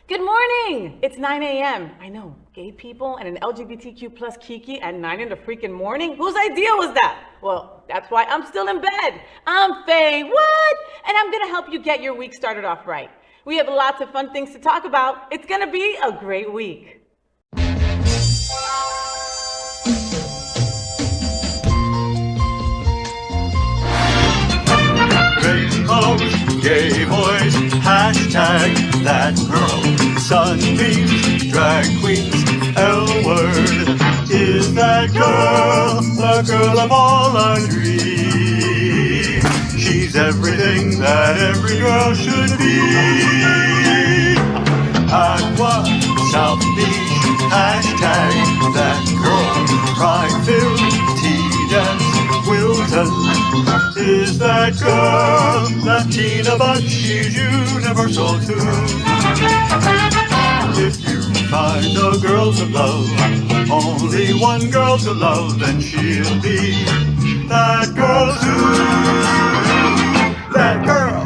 Good morning! It's 9 a.m. I know, gay people and an LGBTQ plus Kiki at 9 in the freaking morning? Whose idea was that? Well, that's why I'm still in bed. I'm FayWhat! And I'm gonna help you get your week started off right. We have lots of fun things to talk about. It's gonna be a great week. Rainbows, gay boys, hashtag that girl. Sunbeams, drag queens, L-word. Is that girl the girl of all our dreams? She's everything that every girl should be. Aqua, South Beach, hashtag that girl. Pride-filled, tea-dance, Wilton. Is that girl Latina, but she's universal too. If you find a girl to love, only one girl to love, then she'll be that girl too. That girl.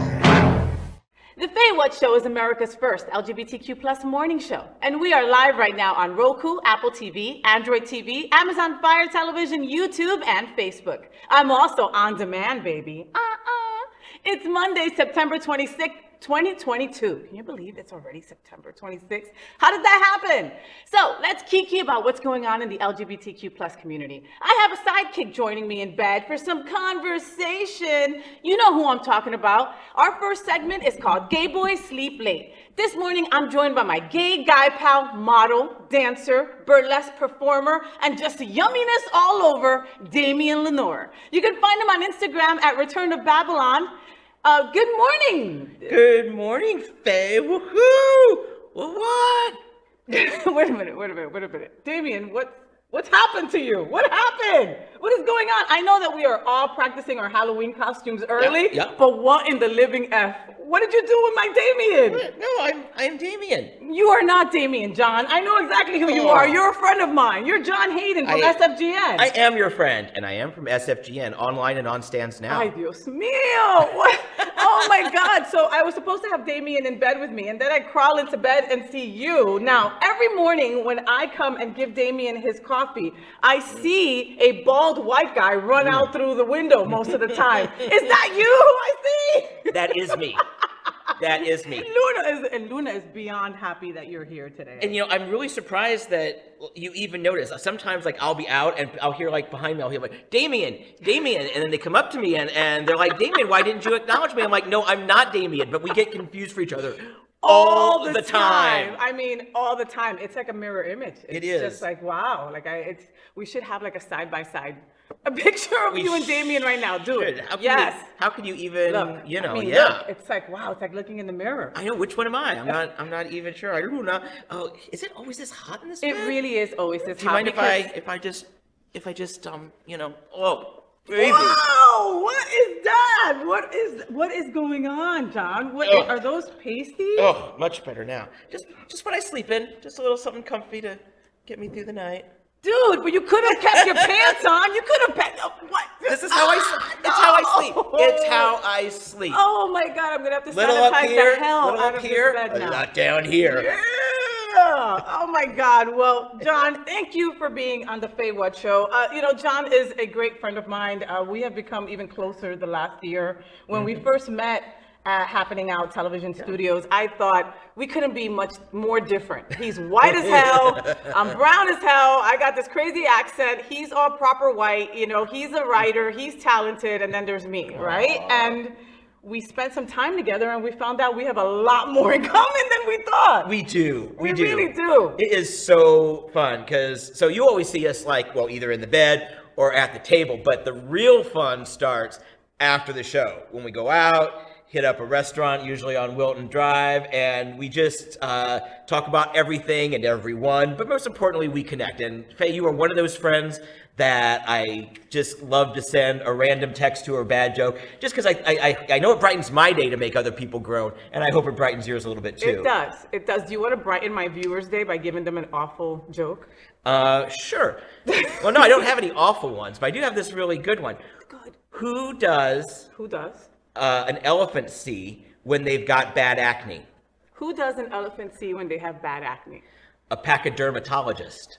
The FayWhat Show is America's first LGBTQ plus morning show. And we are live right now on Roku, Apple TV, Android TV, Amazon Fire Television, YouTube, and Facebook. I'm also on demand, baby. It's Monday, September 26th, 2022. Can you believe it's already September 26th? How did that happen? So let's kiki about what's going on in the LGBTQ plus community. I have a sidekick joining me in bed for some conversation. You know who I'm talking about. Our first segment is called Gay Boys Sleep Late. This morning, I'm joined by my gay guy pal, model, dancer, burlesque performer, and just yumminess all over, Damien Lenore. You can find him on Instagram at Return of Babylon. Good morning. Good morning, Faye. Woohoo! What? Wait a minute. Damien, what's happened to you? What happened? What is going on? I know that we are all practicing our Halloween costumes early, yeah. But what in the living F? What did you do with my Damien? No, I'm Damien. You are not Damien, John. I know exactly who you are. You're a friend of mine. You're John Hayden from SFGN. I am your friend, and I am from SFGN, online and on stands now. Ay, Dios mío. What? Oh, my God. So I was supposed to have Damien in bed with me, and then I crawl into bed and see you. Now, every morning when I come and give Damien his coffee, I see a bald white guy run out through the window most of the time. Is that you who I see? That is me. That is me. Luna is beyond happy that you're here today. And I'm really surprised that you even notice. Sometimes I'll be out and I'll hear behind me, I'll hear Damien, and then they come up to me and they're like, Damien, why didn't you acknowledge me? I'm like, no, I'm not Damien, but we get confused for each other all the time. I mean, all the time. It's like a mirror image. It's just like, wow. We should have a side-by-side, a picture of you and Damien right now. Do it. How can you even, look, yeah. Look, it's like, wow, it's like looking in the mirror. I know, which one am I? I'm not even sure. I don't know. Oh, is it always this hot in this bed? It really is always this hot. Do you mind if I just oh, baby. Wow, what is that? What is going on, John? Are those pasties? Oh, much better now. Just when I sleep in, just a little something comfy to get me through the night. Dude, but you could have kept your pants on. You could have what? This is how I sleep. It's how I sleep. It's how I sleep. Oh my God, I'm gonna have to little sanitize up here, the hell little out up of here, this bed now. Not down here. Yeah. Oh my God. Well, John, thank you for being on the FayWhat Show. John is a great friend of mine. We have become even closer the last year. When we first met at Happening Out Television Studios, I thought we couldn't be much more different. He's white as hell. I'm brown as hell. I got this crazy accent. He's all proper white. He's a writer. He's talented. And then there's me, right? And we spent some time together and we found out we have a lot more in common than we thought. We do. We really do. It is so fun because you always see us either in the bed or at the table, but the real fun starts after the show when we go out, hit up a restaurant, usually on Wilton Drive, and we just talk about everything and everyone, but most importantly, we connect. And Faye, you are one of those friends that I just love to send a random text to or a bad joke, just because I know it brightens my day to make other people groan, and I hope it brightens yours a little bit too. It does. Do you want to brighten my viewers' day by giving them an awful joke? Sure. Well, no, I don't have any awful ones, but I do have this really good one. Good. Who does an elephant see when they've got bad acne? Who does an elephant see when they have bad acne? A pachydermatologist.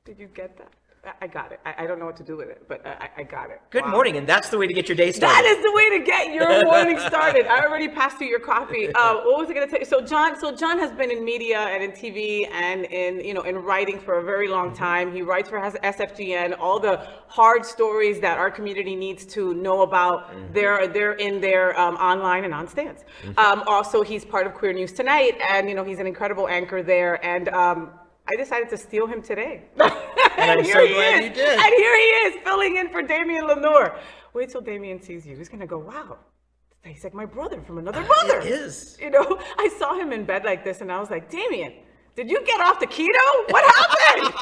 Did you get that? I got it. I don't know what to do with it, but I got it. Good morning, and that's the way to get your day started. That is the way to get your morning started. I already passed you your coffee. What was I going to tell you? So John has been in media and in TV and in writing for a very long time. He writes for SFGN. All the hard stories that our community needs to know about, they're in there online and on stands. Also, he's part of Queer News Tonight, and he's an incredible anchor there. And I decided to steal him today. And I'm so glad you did. And here he is, filling in for Damien Lenore. Wait till Damien sees you. He's going to go, wow, he's like my brother from another mother. It is. I saw him in bed like this, and I was like, Damien, did you get off the keto? What happened?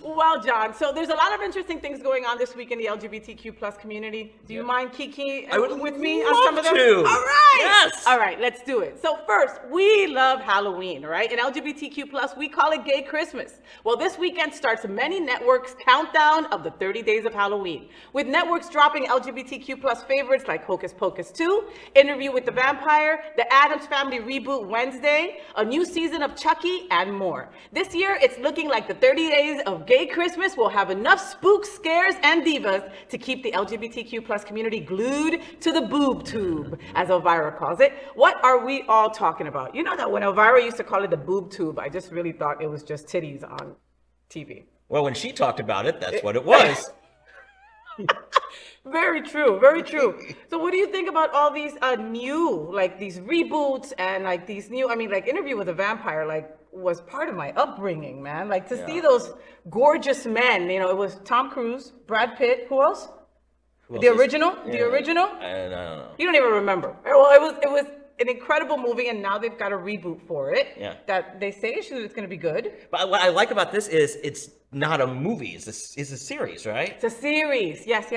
Well, John, so there's a lot of interesting things going on this week in the LGBTQ plus community. Do you mind, Kiki, with me on some of them? To. All right. Yes. All right, let's do it. So first, we love Halloween, right? In LGBTQ plus, we call it Gay Christmas. Well, this weekend starts many networks' countdown of the 30 days of Halloween, with networks dropping LGBTQ plus favorites like Hocus Pocus 2, Interview with the Vampire, The Addams Family Reboot Wednesday, a new season of Chucky, and more. This year, it's looking like the 30 days of Gay Christmas will have enough spooks, scares, and divas to keep the LGBTQ plus community glued to the boob tube, as Elvira calls it. What are we all talking about? You know that when Elvira used to call it the boob tube, I just really thought it was just titties on TV. Well, when she talked about it, that's what it was. Very true, very true. So what do you think about all these new, like these reboots and like these new, Interview with a Vampire, was part of my upbringing, man. Like to see those gorgeous men, it was Tom Cruise, Brad Pitt, who else? The original? The original? I don't know. You don't even remember. Well, it was an incredible movie, and now they've got a reboot for it. Yeah. That they say it's going to be good. But what I like about this is it's not a movie. It's a series, right? It's a series. Yes.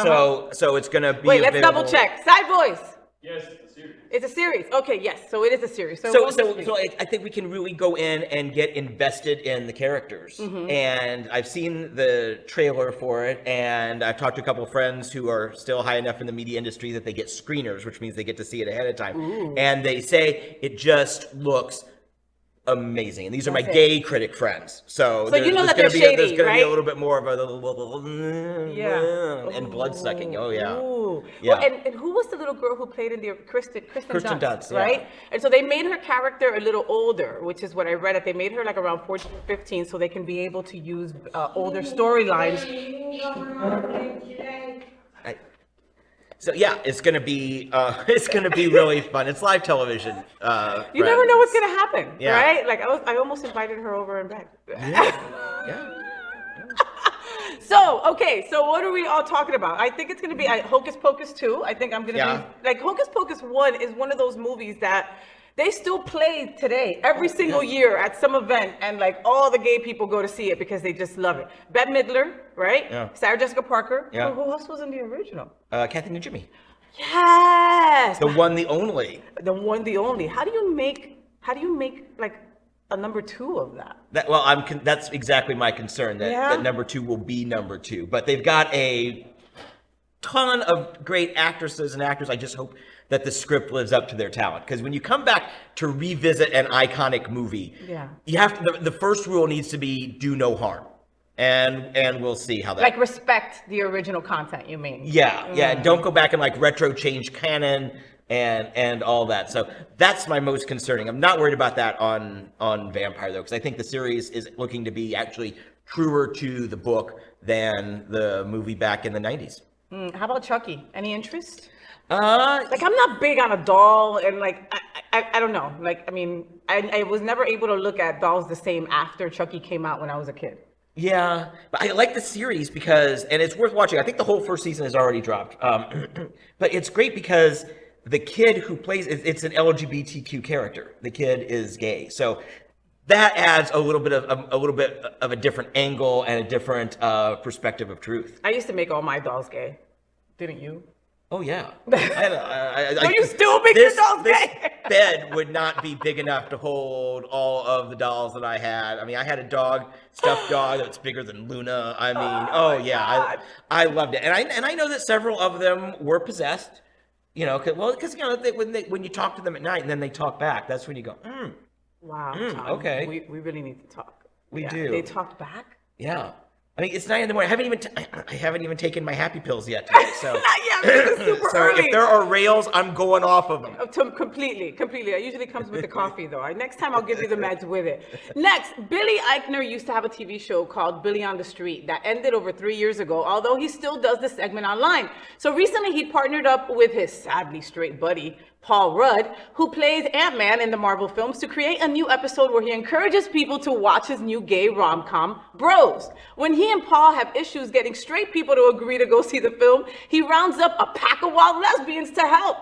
So it's going to be. Wait, let's double check. Side voice. Yes, it's a series. It's a series. Okay, yes. So it is a series. So I think we can really go in and get invested in the characters. And I've seen the trailer for it, and I've talked to a couple of friends who are still high enough in the media industry that they get screeners, which means they get to see it ahead of time. Ooh. And they say it just looks amazing. And these are my gay critic friends. So you know that they're shady, there's going to be right? a little bit more of and blood sucking. Oh, yeah. Ooh. Yeah. Well, and who was the little girl who played in the Kristen Dunst, right? Yeah. And so they made her character a little older, which is what I read. That they made her like around 14 or 15, so they can be able to use older storylines. So yeah, it's gonna be really fun. It's live television. You never know what's gonna happen, right? Like I almost invited her over and back. Yeah. So what are we all talking about? I think it's gonna be Hocus Pocus 2. I think I'm gonna be like Hocus Pocus 1 is one of those movies that they still play today, every single year at some event, and like all the gay people go to see it because they just love it. Bette Midler, right? Yeah. Sarah Jessica Parker. Yeah. Who else was in the original? Kathy and Jimmy. Yes. The one, the only. The one, the only. How do you make like a number 2 of that? That's exactly my concern. That number 2 will be number 2, but they've got a ton of great actresses and actors. I just hope that the script lives up to their talent. Because when you come back to revisit an iconic movie, you have to, the first rule needs to be do no harm. And we'll see how that... Like respect the original content, you mean? Yeah. Don't go back and like retro change canon and all that. So that's my most concerning. I'm not worried about that on Vampire though, because I think the series is looking to be actually truer to the book than the movie back in the 90s. How about Chucky? Any interest? I'm not big on a doll, and I don't know. I was never able to look at dolls the same after Chucky came out when I was a kid. Yeah, but I like the series because, and it's worth watching. I think the whole first season has already dropped. But it's great because the kid who plays, it's an LGBTQ character. The kid is gay, so that adds a little bit of a different angle and a different perspective of truth. I used to make all my dolls gay, didn't you? Oh yeah. Are you still making your dolls gay? This bed would not be big enough to hold all of the dolls that I had. I mean, I had a stuffed dog that's bigger than Luna. I mean, I loved it, and I know that several of them were possessed. You know, because you know, when you talk to them at night and then they talk back, that's when you go, Wow. John, okay. We really need to talk. We do. They talked back? Yeah. I mean, it's 9 in the morning. I haven't even taken my happy pills yet today. So, Not yet, because it's super so early. if there are rails, I'm going off of them. Completely. It usually comes with the coffee, though. Next time, I'll give you the meds with it. Next, Billy Eichner used to have a TV show called Billy on the Street that ended over 3 years ago, although he still does the segment online. So recently, he partnered up with his sadly straight buddy, Paul Rudd, who plays Ant-Man in the Marvel films, to create a new episode where he encourages people to watch his new gay rom-com, Bros. When he and Paul have issues getting straight people to agree to go see the film, he rounds up a pack of wild lesbians to help.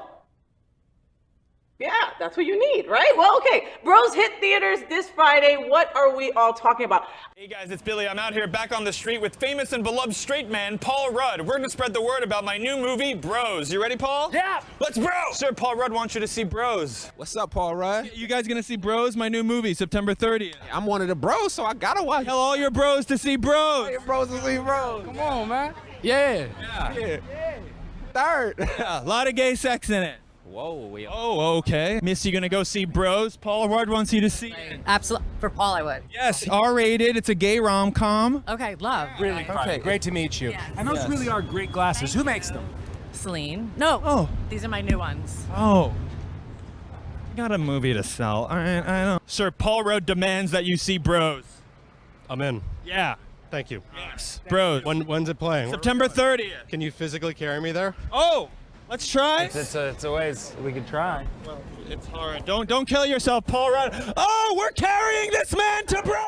Yeah, that's what you need, right? Well, okay. Bros hit theaters this Friday. What are we all talking about? Hey guys, it's Billy. I'm out here back on the street with famous and beloved straight man, Paul Rudd. We're gonna spread the word about my new movie, Bros. You ready, Paul? Yeah. Let's bro! Sir, Paul Rudd wants you to see Bros. What's up, Paul Rudd? You guys gonna see Bros, my new movie, September 30th. I'm one of the bros, so I gotta watch. Tell all your bros to see Bros. Your bros to see bros. Come on, man. Yeah. Third. A lot of gay sex in it. Whoa, Oh, okay. Miss, you gonna go see Bros? Paul Rudd wants you to see it. Absolutely. For Paul, I would. Yes, R-rated. It's a gay rom-com. Okay, love. Really okay, great to meet you. Yes. And those really are great glasses. Who makes them? Celine. No. Oh. These are my new ones. Oh. Got a movie to sell. All right, I know. Sir, Paul Rudd demands that you see Bros. I'm in. Yeah. Thank you. Yes. Bros. When's it playing? September 30th. Can you physically carry me there? Oh, let's try. It's a ways we could try. Well, it's hard. Don't kill yourself, Paul Rudd. Oh, we're carrying this man to Bros.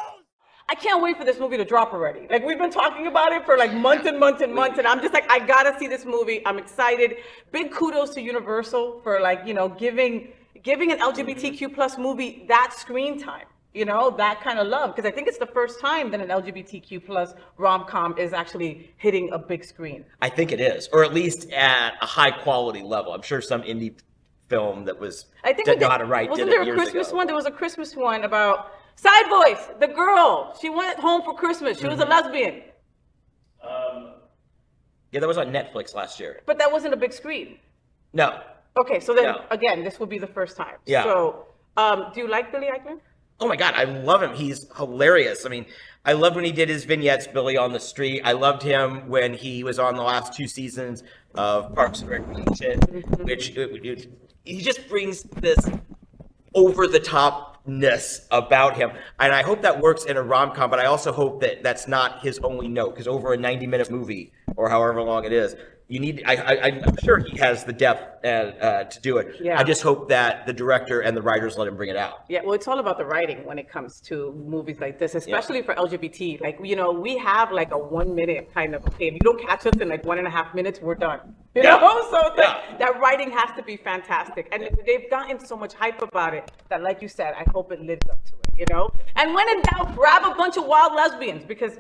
I can't wait for this movie to drop already. Like, we've been talking about it for like months and months and months, and I'm just like, I gotta see this movie. I'm excited. Big kudos to Universal for, like, you know, giving an LGBTQ plus movie that screen time. You know, that kind of love, because I think it's the first time that an LGBTQ plus rom-com is actually hitting a big screen. I think it is, or at least at a high quality level. I'm sure some indie film that didn't know how to write did it years ago. Wasn't there a Christmas one? There was a Christmas one about Side Voice, the girl. She went home for Christmas. She was a lesbian. Yeah, that was on Netflix last year. But that wasn't a big screen. No. Okay, so then, No. again, this will be the first time. Yeah. So, do you like Billy Eichner? Oh my God, I love him. He's hilarious. I mean, I loved when he did his vignettes, Billy on the Street. I loved him when he was on the last 2 seasons of Parks and Recreation, which he just brings this over-the-topness about him. And I hope that works in a rom-com, but I also hope that that's not his only note, because over a 90-minute movie, or however long it is, you need. I'm sure he has the depth to do it. Yeah. I just hope that the director and the writers let him bring it out. Yeah, well, it's all about the writing when it comes to movies like this, especially for LGBT. Like, you know, we have like a 1 minute kind of, okay, if you don't catch us in like 1.5 minutes, we're done. You know? So it's like, that writing has to be fantastic. And they've gotten so much hype about it that, like you said, I hope it lives up to it, you know? And when in doubt, grab a bunch of wild lesbians, because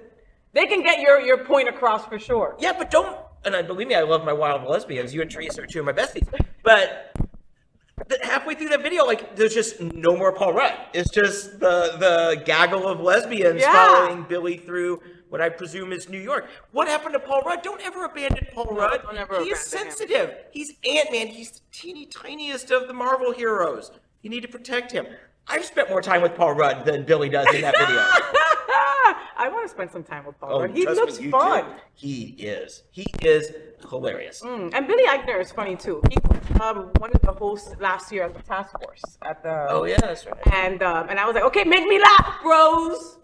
they can get your point across for sure. Yeah, but don't. And believe me, I love my wild lesbians. You and Teresa are 2 of my besties. But halfway through that video, like, there's just no more Paul Rudd. It's just the gaggle of lesbians following Billy through what I presume is New York. What happened to Paul Rudd? Don't ever abandon Paul Rudd. Don't ever He is abandon sensitive. He's Ant-Man. He's the teeny tiniest of the Marvel heroes. You need to protect him. I've spent more time with Paul Rudd than Billy does in that video. I want to spend some time with Paul Rudd. He trust looks me, you fun. do. He is hilarious. And Billy Eichner is funny too. He was one of the hosts last year at the Task Force at the. Oh yeah, that's right. And I was like, okay, make me laugh, bros.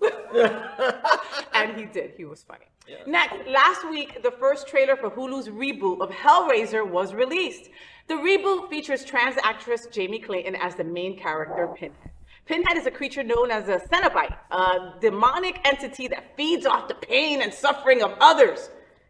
And he did. He was funny. Yeah. Next, last week, the first trailer for Hulu's reboot of Hellraiser was released. The reboot features trans actress Jamie Clayton as the main character, Pinhead. Pinhead is a creature known as a Cenobite, a demonic entity that feeds off the pain and suffering of others.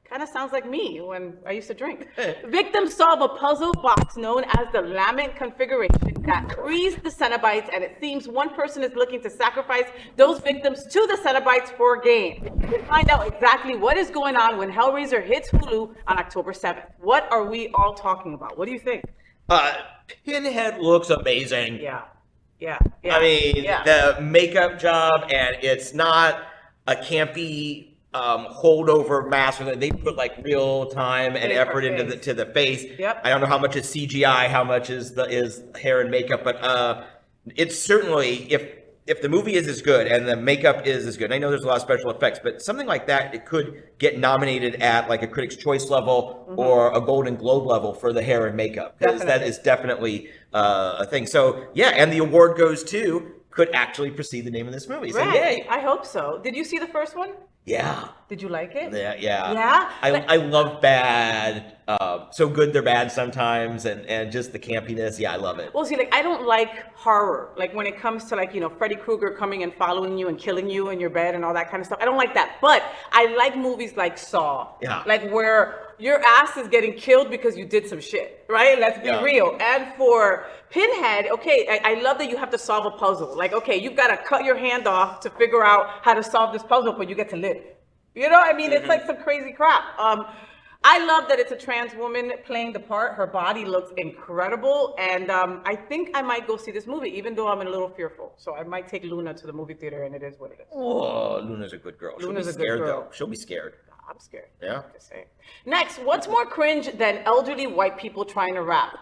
Kind of sounds like me when I used to drink. Victims solve a puzzle box known as the Lament configuration that frees the Cenobites, and it seems one person is looking to sacrifice those victims to the Cenobites for gain. We'll find out exactly what is going on when Hellraiser hits Hulu on October 7th. What are we all talking about? What do you think? Pinhead looks amazing. Yeah. I mean, the makeup job, and it's not a campy holdover mask. They put like real time and effort into the face. Yep. I don't know how much is CGI, how much is hair and makeup, but it's certainly if the movie is as good and the makeup is as good. I know there's a lot of special effects, but something like that, it could get nominated at like a Critics' Choice level or a Golden Globe level for the hair and makeup, because that is definitely a thing. So yeah, and the award goes to could actually precede the name of this movie. So yay! I hope so. Did you see the first one? Yeah. Did you like it? Yeah. Yeah? I love bad. So good they're bad sometimes, and just the campiness. Yeah, I love it. Well, see, like, I don't like horror. Like, when it comes to, like, you know, Freddy Krueger coming and following you and killing you in your bed and all that kind of stuff. I don't like that. But I like movies like Saw. Yeah. Like, where your ass is getting killed because you did some shit, right? Let's be real. And for Pinhead, okay, I love that you have to solve a puzzle. Like, okay, you've got to cut your hand off to figure out how to solve this puzzle, but you get to live. You know, I mean, it's like some crazy crap. I love that it's a trans woman playing the part. Her body looks incredible. And I think I might go see this movie, even though I'm a little fearful. So I might take Luna to the movie theater, and it is what it is. Oh, Luna's a good girl. Luna's She'll be scared, though. She'll be scared. I'm scared. Yeah. Just saying. Next, what's more cringe than elderly white people trying to rap?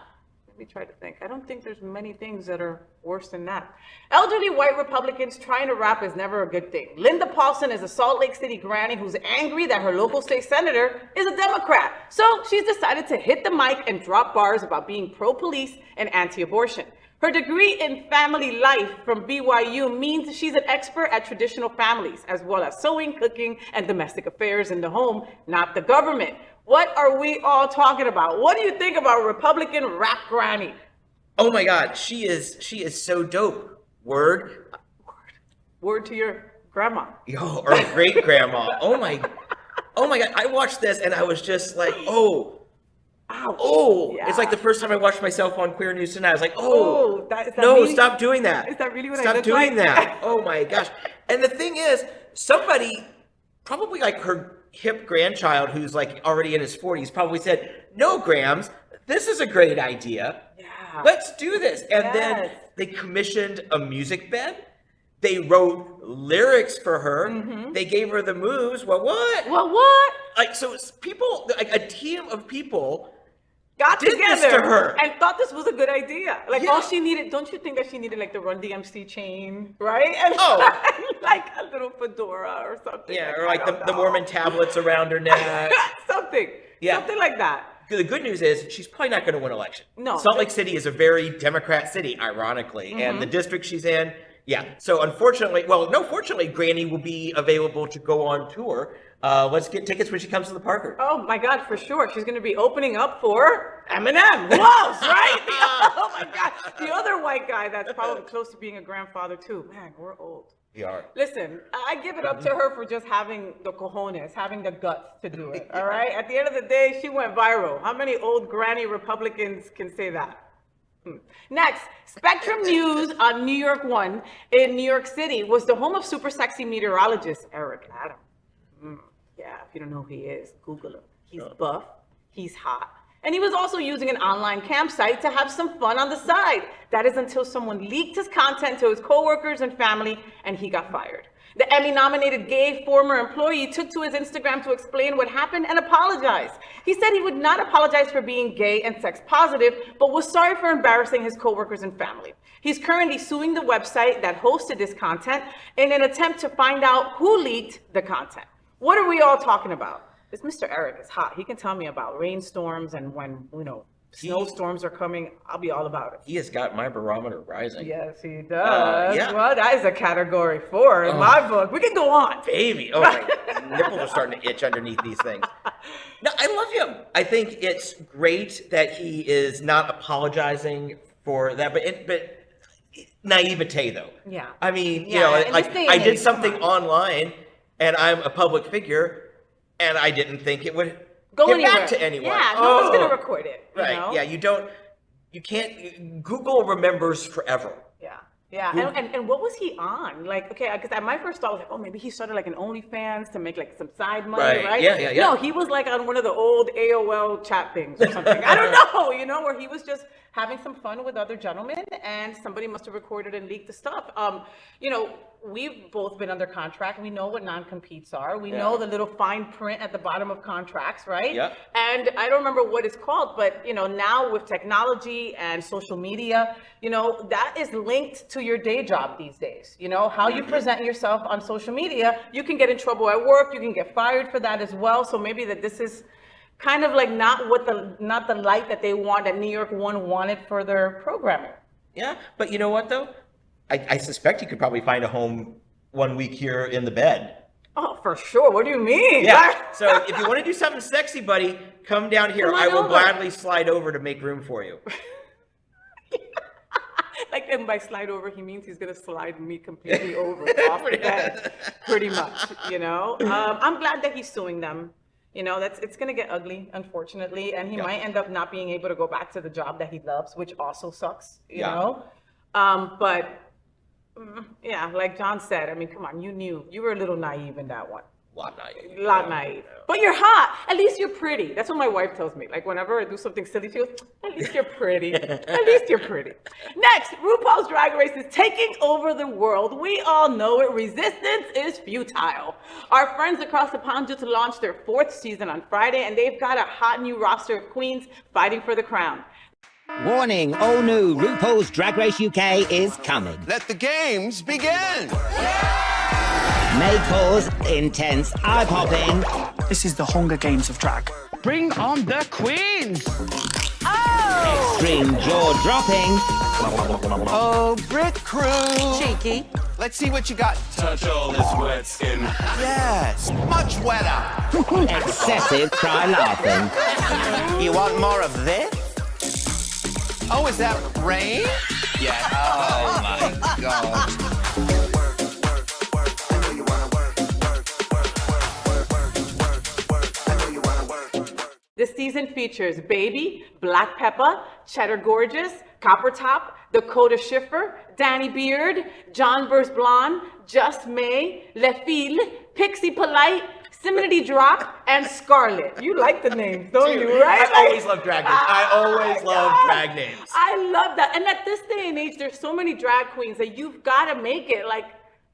Let me try to think. I don't think there's many things that are worse than that. Elderly white Republicans trying to rap is never a good thing. Linda Paulson is a Salt Lake City granny who's angry that her local state senator is a Democrat. So she's decided to hit the mic and drop bars about being pro-police and anti-abortion. Her degree in family life from BYU means she's an expert at traditional families, as well as sewing, cooking, and domestic affairs in the home, not the government. What are we all talking about? What do you think about Republican rap granny? Oh my God, she is so dope. Word to your grandma. Yo, or great grandma. Oh my God, I watched this and I was just like, oh. Ouch. Oh, Yeah. It's like the first time I watched myself on Queer News Tonight. I was like, is that no, really, stop doing that. Is that really what I Stop look doing like? that. Oh my gosh. And the thing is, somebody, probably like her hip grandchild who's like already in his 40s, probably said, no, Grams, this is a great idea. Yeah. Let's do this. And then they commissioned a music bed. They wrote lyrics for her. They gave her the moves. What? Like, so it's people, like a team of people got did together this to her and thought this was a good idea. Like, all she needed, don't you think that she needed like the Run DMC chain, right? And like a little fedora or something. Yeah, or like the Mormon tablets around her neck. Something like that. The good news is she's probably not going to win an election. No. Salt Lake City is a very Democrat city, ironically. And the district she's in, so unfortunately, fortunately, Granny will be available to go on tour. Let's get tickets when she comes to the Parker. Oh my God, for sure. She's going to be opening up for Eminem. Who else, right? Oh my God. The other white guy that's probably close to being a grandfather too. Man, we're old. We are. Listen, I give it up to her for just having the cojones, having the guts to do it, all right? At the end of the day, she went viral. How many old granny Republicans can say that? Next, Spectrum News on New York 1 in New York City was the home of super sexy meteorologist Erick Adame. Yeah, if you don't know who he is, Google him. He's buff, he's hot. And he was also using an online campsite to have some fun on the side. That is until someone leaked his content to his coworkers and family, and he got fired. The Emmy-nominated gay former employee took to his Instagram to explain what happened and apologize. He said he would not apologize for being gay and sex positive, but was sorry for embarrassing his coworkers and family. He's currently suing the website that hosted this content in an attempt to find out who leaked the content. What are we all talking about? This Mr. Erick is hot. He can tell me about rainstorms and when, snowstorms are coming. I'll be all about it. He has got my barometer rising. Yes, he does. Yeah. Well, that is a category 4 in my book. We can go on. Baby. Oh, my nipples are starting to itch underneath these things. No, I love him. I think it's great that he is not apologizing for that, but naivete, though. Yeah. I mean, like I did something online, and I'm a public figure, and I didn't think it would go get anywhere. Back to anyone. Yeah, no one's going to record it. Right. Know? Yeah, you can't, Google remembers forever. Yeah. Yeah. And what was he on? Like, okay, because my first thought was like, oh, maybe he started like an OnlyFans to make like some side money, right? Yeah. No, he was like on one of the old AOL chat things or something. I don't know, where he was just having some fun with other gentlemen, and somebody must have recorded and leaked the stuff. You know, we've both been under contract. We know what non-competes are. We know the little fine print at the bottom of contracts, right? Yep. And I don't remember what it's called, but you know, now with technology and social media, you know, that is linked to your day job these days. You know, how you present yourself on social media, you can get in trouble at work, you can get fired for that as well. So maybe that this is kind of like not the light that they want, that New York One wanted for their programming. Yeah, but you know what though? I suspect you could probably find a home 1 week here in the bed. Oh, for sure. What do you mean? Yeah. So if you want to do something sexy, buddy, come down here. Come on I will over. gladly slide over to make room for you. Like, and by slide over, he means he's gonna slide me completely over off the bed, pretty much. You know. I'm glad that he's suing them. You know, it's gonna get ugly, unfortunately, and he might end up not being able to go back to the job that he loves, which also sucks. You know. But yeah, like John said, I mean, come on, you were a little naive in that one. A lot naive. But you're hot. At least you're pretty. That's what my wife tells me. Like whenever I do something silly, she goes, at least you're pretty. At least you're pretty. Next, RuPaul's Drag Race is taking over the world. We all know it. Resistance is futile. Our friends across the pond just launched their 4th season on Friday, and they've got a hot new roster of queens fighting for the crown. Warning, all new RuPaul's Drag Race UK is coming. Let the games begin! May cause intense eye-popping. This is the Hunger Games of drag. Bring on the queens! Extreme jaw-dropping. Oh, Brit crew! Cheeky. Let's see what you got. Touch all this wet skin. Yes, much wetter. Excessive cry laughing. You want more of this? Oh, is that rain? Yeah. Oh my God. This season features Baby, Black Peppa, Cheddar Gorgeous, Copper Top, Dakota Schiffer, Danny Beard, John Burst Blonde, Just May, Le Fille, Pixie Polite, Simonity Drop, and Scarlet. You like the names, don't you, right? I always love drag names. I always love drag names. I love that. And at this day and age, there's so many drag queens that you've got to make it like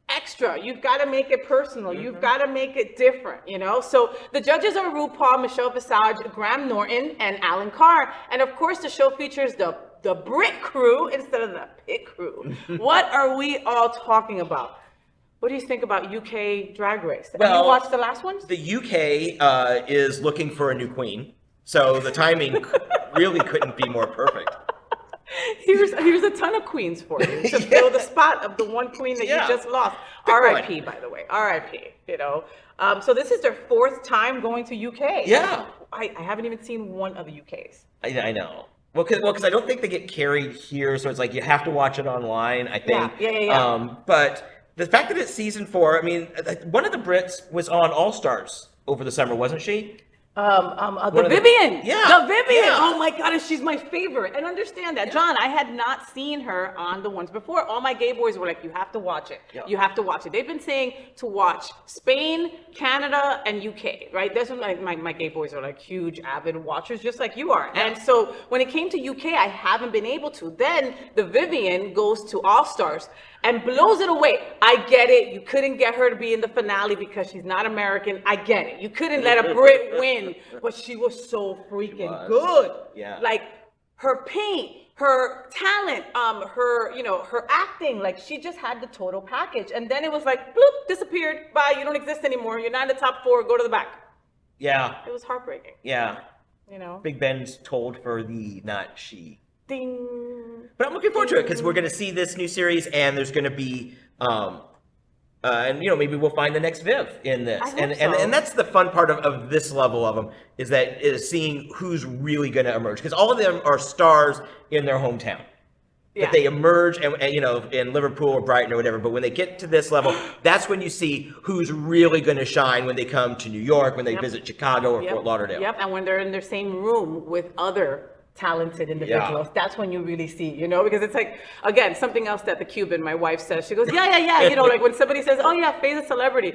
extra. You've got to make it personal. You've got to make it different, you know? So the judges are RuPaul, Michelle Visage, Graham Norton, and Alan Carr. And of course, the show features the Brit crew instead of the pit crew. What are we all talking about? What do you think about UK Drag Race? Have you watched the last ones? The UK is looking for a new queen, so the timing really couldn't be more perfect. Here's a ton of queens for you to fill the spot of the one queen that you just lost. R.I.P. by the way, R.I.P. You know, so this is their 4th time going to UK. Yeah, I haven't even seen one of the UKs. I know. Well, because I don't think they get carried here, so it's like you have to watch it online. I think. Yeah. But the fact that it's season 4, I mean, one of the Brits was on All Stars over the summer, wasn't she? The Vivian. Yeah. The Vivian. Yeah. Oh my God, she's my favorite. And understand that, John, I had not seen her on the ones before. All my gay boys were like, you have to watch it. Yeah. You have to watch it. They've been saying to watch Spain, Canada, and UK, right? That's what my gay boys are like huge avid watchers, just like you are. Yeah. And so when it came to UK, I haven't been able to. Then the Vivian goes to All Stars and blows it away. I get it. You couldn't get her to be in the finale because she's not American. I get it. You couldn't let a Brit win, but she was so freaking good. Yeah. Like her paint, her talent, her acting, like she just had the total package. And then it was like, bloop, disappeared. Bye, you don't exist anymore. You're not in the top 4, go to the back. Yeah. It was heartbreaking. Yeah. You know? Big Ben's told for thee, not she. Ding. But I'm looking forward to it because we're going to see this new series, and there's going to be, and maybe we'll find the next Viv in this, and that's the fun part of this level of them is seeing who's really going to emerge because all of them are stars in their hometown. Yeah. But they emerge, and in Liverpool or Brighton or whatever. But when they get to this level, that's when you see who's really going to shine when they come to New York, when they visit Chicago or Fort Lauderdale. Yep, and when they're in their same room with other talented individuals, that's when you really see, because it's like, again, something else that the Cuban, my wife says, she goes, yeah, like when somebody says, oh yeah, Faye the celebrity,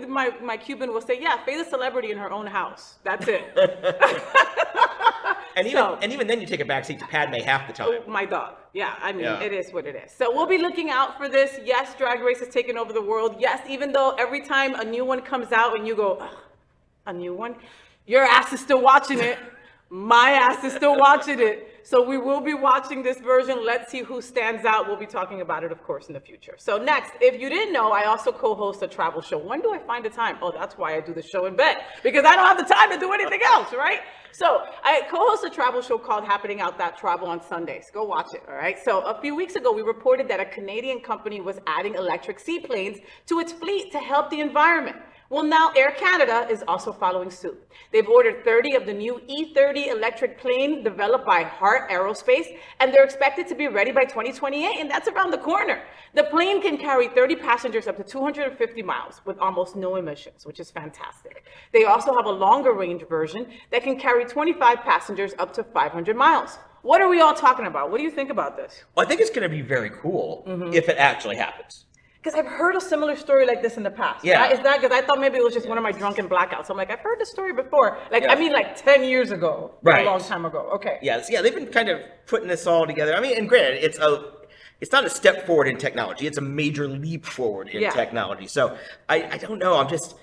my Cuban will say, yeah, Faye the celebrity in her own house. That's it. And even then you take a backseat to Padme half the time. My dog. Yeah, I mean, Yeah. It is what it is. So we'll be looking out for this. Yes, Drag Race is taking over the world. Yes, even though every time a new one comes out and you go, ugh, a new one? Your ass is still watching it. My ass is still watching it. So we will be watching this version. Let's see who stands out. We'll be talking about it, of course, in the future. So next, if you didn't know, I also co-host a travel show. When do I find the time? Oh, that's why I do the show in bed, because I don't have the time to do anything else, right? So I co-host a travel show called Happening Out That Travel on Sundays. Go watch it, all right? So a few weeks ago, we reported that a Canadian company was adding electric seaplanes to its fleet to help the environment. Well, now Air Canada is also following suit. They've ordered 30 of the new E-30 electric plane developed by Heart Aerospace, and they're expected to be ready by 2028, and that's around the corner. The plane can carry 30 passengers up to 250 miles with almost no emissions, which is fantastic. They also have a longer range version that can carry 25 passengers up to 500 miles. What are we all talking about? What do you think about this? Well, I think it's going to be very cool if it actually happens. Because I've heard a similar story like this in the past. Yeah. Right? Is that because I thought maybe it was just one of my drunken blackouts? I'm like, I've heard the story before. Like, I mean, like 10 years ago. Right. A long time ago. Okay. Yes. Yeah. They've been kind of putting this all together. I mean, and granted, it's not a step forward in technology. It's a major leap forward in technology. So I don't know. I'm just,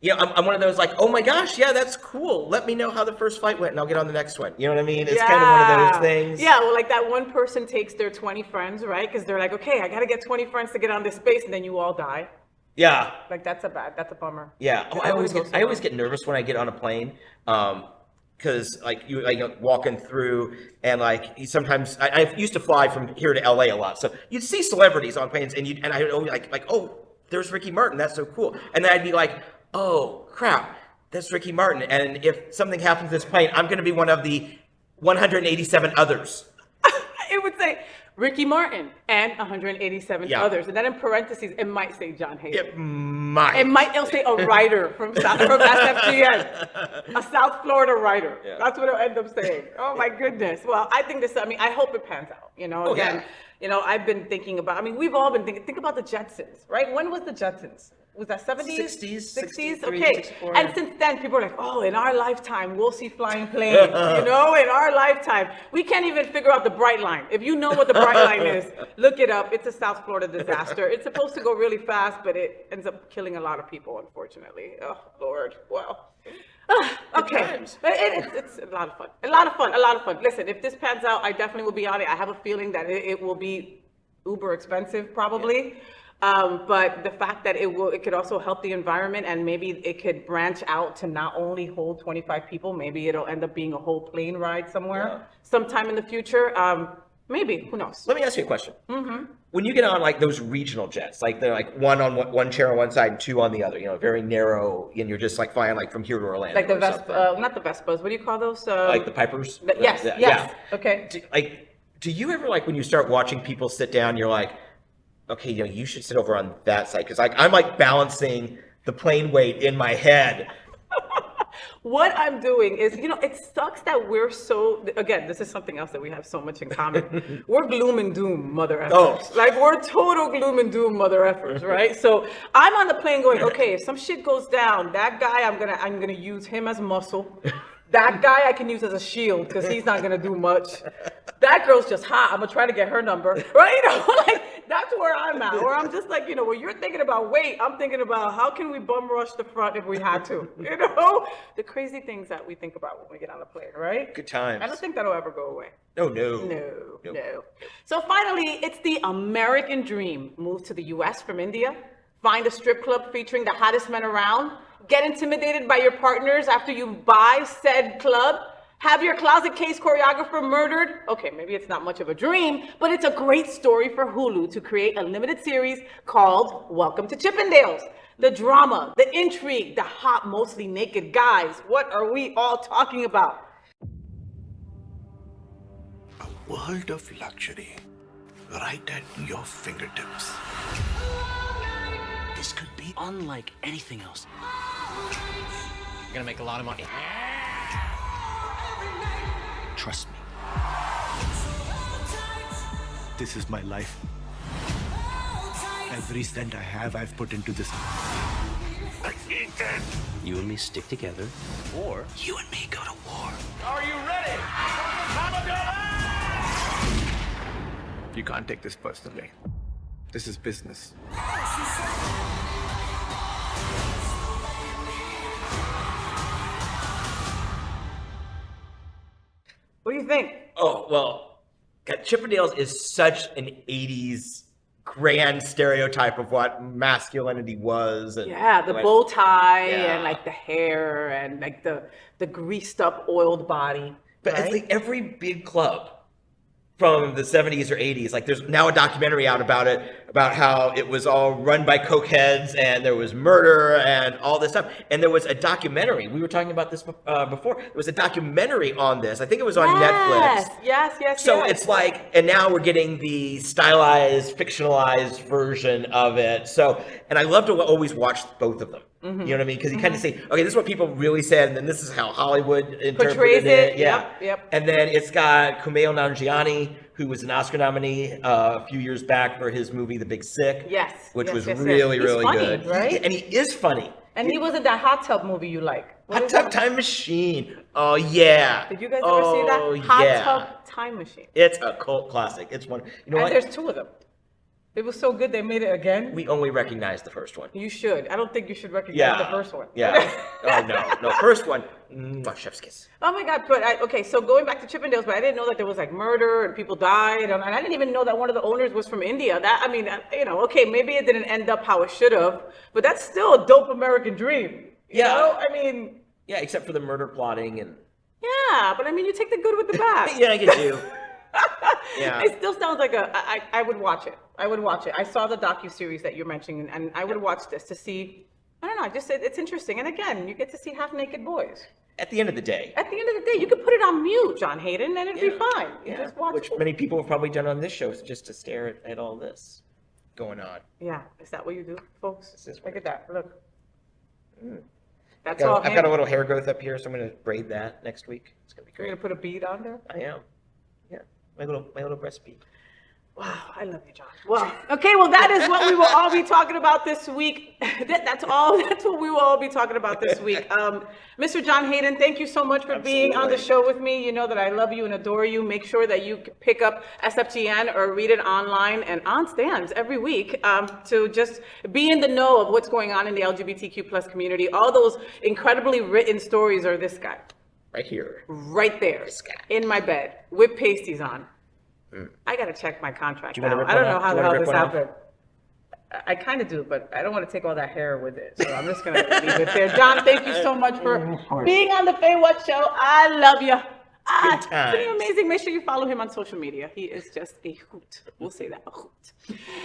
I'm one of those like, oh my gosh, yeah, that's cool. Let me know how the first flight went and I'll get on the next one. You know what I mean? It's kind of one of those things. Yeah, well, like that one person takes their 20 friends, right? Because they're like, okay, I got to get 20 friends to get on this space, and then you all die. Yeah. Like that's a bummer. Yeah. Oh, I always get nervous when I get on a plane. Because like you're walking through and like sometimes I used to fly from here to LA a lot. So you'd see celebrities on planes and I would always like, oh, there's Ricky Martin. That's so cool. And then I'd be like, oh crap, that's Ricky Martin. And if something happens to this plane, I'm going to be one of the 187 others. It would say Ricky Martin and 187 others. And then in parentheses, it might say John Hayden. It might. It'll say a writer from SFGN, a South Florida writer. Yeah. That's what it'll end up saying. Oh my goodness. Well, I think I hope it pans out. I've been thinking about, we've all been think about the Jetsons, right? When was the Jetsons? Was that 70s? 60s? Okay. 64. And since then, people are like, oh, in our lifetime, we'll see flying planes. In our lifetime. We can't even figure out the Bright Line. If you know what the Bright Line is, look it up. It's a South Florida disaster. It's supposed to go really fast, but it ends up killing a lot of people, unfortunately. Oh, Lord. Well. Okay. It's a lot of fun. A lot of fun. Listen, if this pans out, I definitely will be on it. I have a feeling that it will be uber expensive, probably. Yeah. But the fact that it could also help the environment, and maybe it could branch out to not only hold 25 people, maybe it'll end up being a whole plane ride somewhere sometime in the future. Maybe, who knows? Let me ask you a question. When you get on like those regional jets, like they're like one chair on one side and two on the other, very narrow, and you're just like flying like from here to Orlando. Like the Vespa, not the Vespas. What do you call those? Like the Pipers. Yes. Yeah. Okay. Do you ever like when you start watching people sit down, you're like, okay, you should sit over on that side, because I'm like balancing the plane weight in my head. What I'm doing is, it sucks that we're again, this is something else that we have so much in common. We're gloom and doom mother effers. Oh. Like, we're total gloom and doom mother effers, right? So I'm on the plane going, okay, if some shit goes down, that guy, I'm gonna use him as muscle. That guy I can use as a shield because he's not gonna do much. That girl's just hot. I'm gonna try to get her number, right? Like that's where I'm at. Or I'm just like, when you're thinking about weight, I'm thinking about how can we bum rush the front if we had to. The crazy things that we think about when we get on the plane, right? Good times. I don't think that'll ever go away. Oh, no. No. So finally, it's the American dream. Move to the U.S. from India. Find a strip club featuring the hottest men around. Get intimidated by your partners after you buy said club. Have your closet case choreographer murdered. Okay, maybe it's not much of a dream, but it's a great story for Hulu to create a limited series called Welcome to Chippendales. The drama, the intrigue, the hot, mostly naked guys. What are we all talking about? A world of luxury right at your fingertips. This could be unlike anything else. You're gonna make a lot of money. Trust me. This is my life. Every cent I have, I've put into this. You and me stick together, or you and me go to war. Are you ready? You can't take this personally. This is business. What do you think? Oh, well, God, Chippendales is such an 80s grand stereotype of what masculinity was. And yeah, the bow tie and like the hair and like the greased up, oiled body. But right? it's like every big club from the 70s or 80s, like there's now a documentary out about it, about how it was all run by cokeheads and there was murder and all this stuff. And there was a documentary, we were talking about this before, there was a documentary on this. I think it was on Netflix. Yes. So it's like, and now we're getting the stylized, fictionalized version of it. So, and I love to always watch both of them. You know what I mean? Because you kind of say, okay, this is what people really said, and then this is how Hollywood interpreted it. Yeah. Yep. And then it's got Kumail Nanjiani, who was an Oscar nominee a few years back for his movie The Big Sick. Yes. Which was He's really funny, good. Right? And he is funny. And he was in that hot tub movie you like. Hot Tub Time Machine. Oh, yeah. Did you guys ever see that? Hot Tub Time Machine. It's a cult classic. It's one. You know and what? there's two of them. It was so good they made it again. We only recognize the first one. You should. I don't think you should recognize the first one. Yeah. Oh, no. First one, chef's kiss. Oh my God. But okay, so going back to Chippendales, but I didn't know that there was like murder and people died. And I didn't even know that one of the owners was from India. Okay, maybe it didn't end up how it should have, but that's still a dope American dream. You know? I mean. Yeah, except for the murder plotting and. Yeah, but I mean, you take the good with the bad. Yeah, I get you. Yeah. It still sounds like I would watch it. I saw the docuseries that you're mentioning, and I would watch this to see, I don't know, just it's interesting. And again, you get to see half-naked boys. At the end of the day. You could put it on mute, John Hayden, and it'd be fine. You just watch Which many people have probably done on this show, just to stare at all this going on. Yeah, is that what you do, folks? Look at that, look. I've got a little hair growth up here, so I'm going to braid that next week. It's going to be great. You're going to put a bead on there? I am. Yeah, my little breast bead. Wow, I love you, John. Well, okay, that is what we will all be talking about this week. That's what we will all be talking about this week. Mr. John Hayden, thank you so much for being on the show with me. You know that I love you and adore you. Make sure that you pick up SFGN or read it online and on stands every week to just be in the know of what's going on in the LGBTQ plus community. All those incredibly written stories are this guy. Right here. Right there. This guy. In my bed with pasties on. I gotta check my contract now. I don't know how the hell this happened. I kind of do, but I don't want to take all that hair with it. So I'm just gonna leave it there. John, thank you so much for being on the FayWhat show. I love you. Pretty amazing. Make sure you follow him on social media. He is just a hoot. We'll say that, a hoot.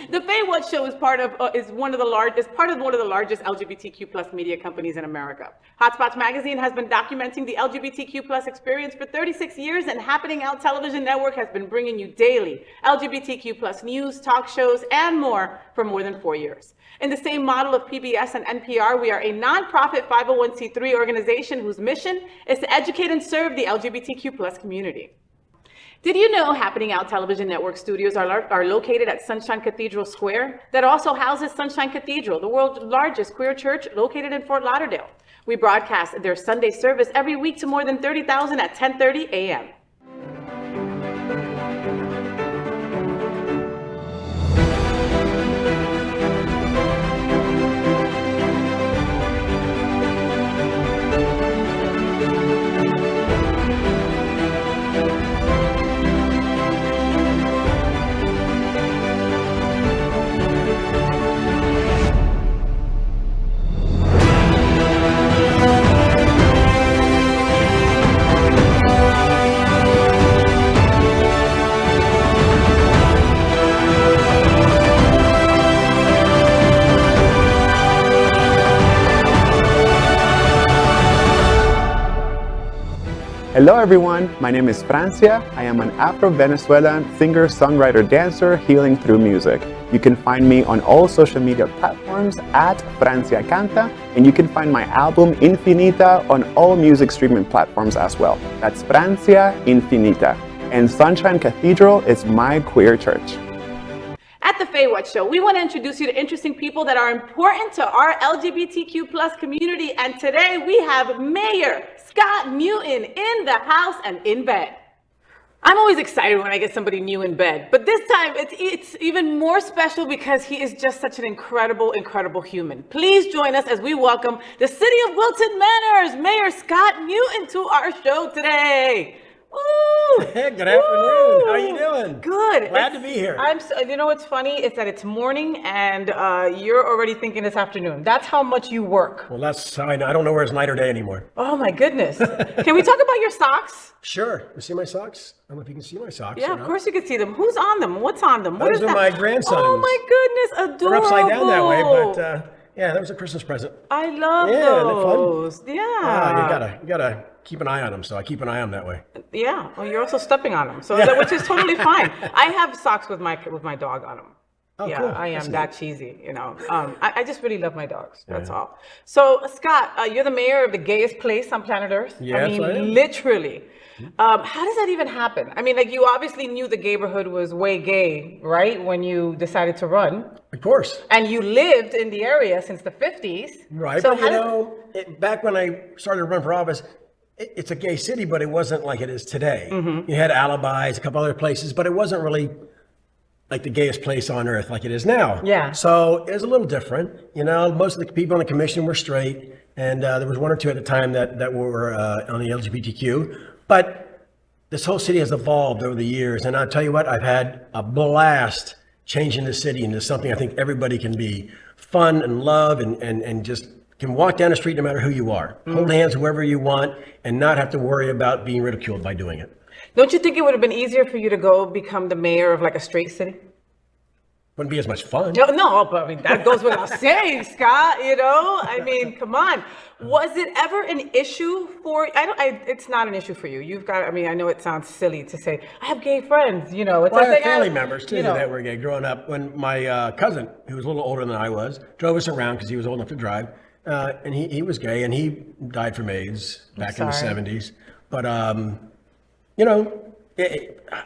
The FayWhat show is part of one of the largest LGBTQ plus media companies in America. Hotspots Magazine has been documenting the LGBTQ plus experience for 36 years, and Happening Out Television Network has been bringing you daily LGBTQ plus news, talk shows, and more for more than 4 years. In the same model of PBS and NPR, we are a nonprofit 501c3 organization whose mission is to educate and serve the LGBTQ plus community. Did you know Happening Out Television Network studios are located at Sunshine Cathedral Square? That also houses Sunshine Cathedral, the world's largest queer church located in Fort Lauderdale. We broadcast their Sunday service every week to more than 30,000 at 10:30 a.m. Hello everyone, my name is Francia. I am an Afro-Venezuelan singer, songwriter, dancer, healing through music. You can find me on all social media platforms at Francia Canta, and you can find my album Infinita on all music streaming platforms as well. That's Francia Infinita. And Sunshine Cathedral is my queer church. At the FayWhat Show, we want to introduce you to interesting people that are important to our LGBTQ plus community. And today we have Mayor Scott Newton in the house and in bed. I'm always excited when I get somebody new in bed, but this time it's even more special because he is just such an incredible, incredible human. Please join us as we welcome the City of Wilton Manors, Mayor Scott Newton, to our show today. Woo! Hey, good afternoon. How are you doing? Good. Glad to be here. You know what's funny? It's that it's morning and you're already thinking it's afternoon. That's how much you work. Well, that's how I know. I don't know where it's night or day anymore. Oh my goodness. Can we talk about your socks? Sure. You see my socks? I don't know if you can see my socks. Yeah, of course you can see them. Who's on them? What's on them? Those are my grandsons. Oh my goodness, adorable. They're upside down that way, but yeah, that was a Christmas present. I love those. They're fun? Yeah. You gotta keep an eye on them, so I keep an eye on them that way. Yeah. Well, you're also stepping on them, so which is totally fine. I have socks with my dog on them. Oh, yeah, cool. I am that cheesy, you know. I just really love my dogs. That's all. So, Scott, you're the mayor of the gayest place on planet Earth. Yes, I mean, I am. literally. How does that even happen? I mean, like, you obviously knew the neighborhood was way gay, right? When you decided to run. Of course. And you lived in the area since the 50s. Right. So but back when I started to run for office, it's a gay city, but it wasn't like it is today. Mm-hmm. You had Alibis, a couple other places, but it wasn't really like the gayest place on earth like it is now. Yeah. So it was a little different. You know, most of the people on the commission were straight, and there was one or two at the time that were on the LGBTQ. But this whole city has evolved over the years, and I'll tell you what, I've had a blast changing the city into something I think everybody can be fun and love and just can walk down the street no matter who you are. Hold hands whoever you want and not have to worry about being ridiculed by doing it. Don't you think it would have been easier for you to go become the mayor of like a straight city? Wouldn't be as much fun. No, but I mean, that goes without saying, Scott, you know? I mean, come on. Was it ever an issue for, it's not an issue for you. You've got, I mean, I know it sounds silly to say, I have gay friends, you know. It's Well, I like had family members too that were gay growing up. When my cousin, who was a little older than I was, drove us around because he was old enough to drive, and he was gay, and he died from AIDS back in the 70s. But, you know,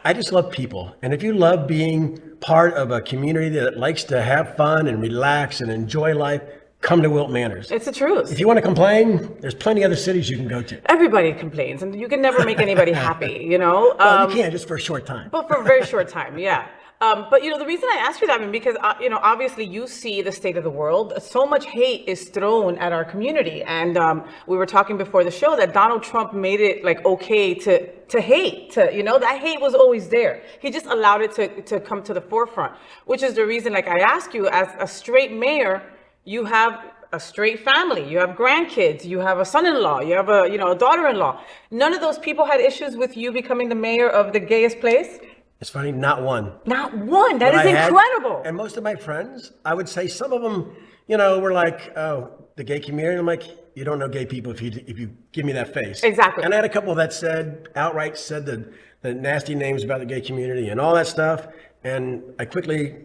I just love people. And if you love being part of a community that likes to have fun and relax and enjoy life, come to Wilton Manors. It's the truth. If you want to complain, there's plenty of other cities you can go to. Everybody complains, and you can never make anybody happy, you know? Well, you can, just for a short time. But for a very short time, yeah. But, you know, the reason I asked you that, I mean, because, you know, obviously you see the state of the world. So much hate is thrown at our community. And we were talking before the show that Donald Trump made it, like, okay to hate. You know, that hate was always there. He just allowed it to come to the forefront, which is the reason, like, I ask you, as a straight mayor, you have a straight family, you have grandkids, you have a son-in-law, you have a daughter-in-law. None of those people had issues with you becoming the mayor of the gayest place? It's funny, not one. Not one. That is incredible. And most of my friends, I would say some of them, you know, were like, oh, the gay community. I'm like, you don't know gay people if you give me that face. Exactly. And I had a couple that outright said the nasty names about the gay community and all that stuff. And I quickly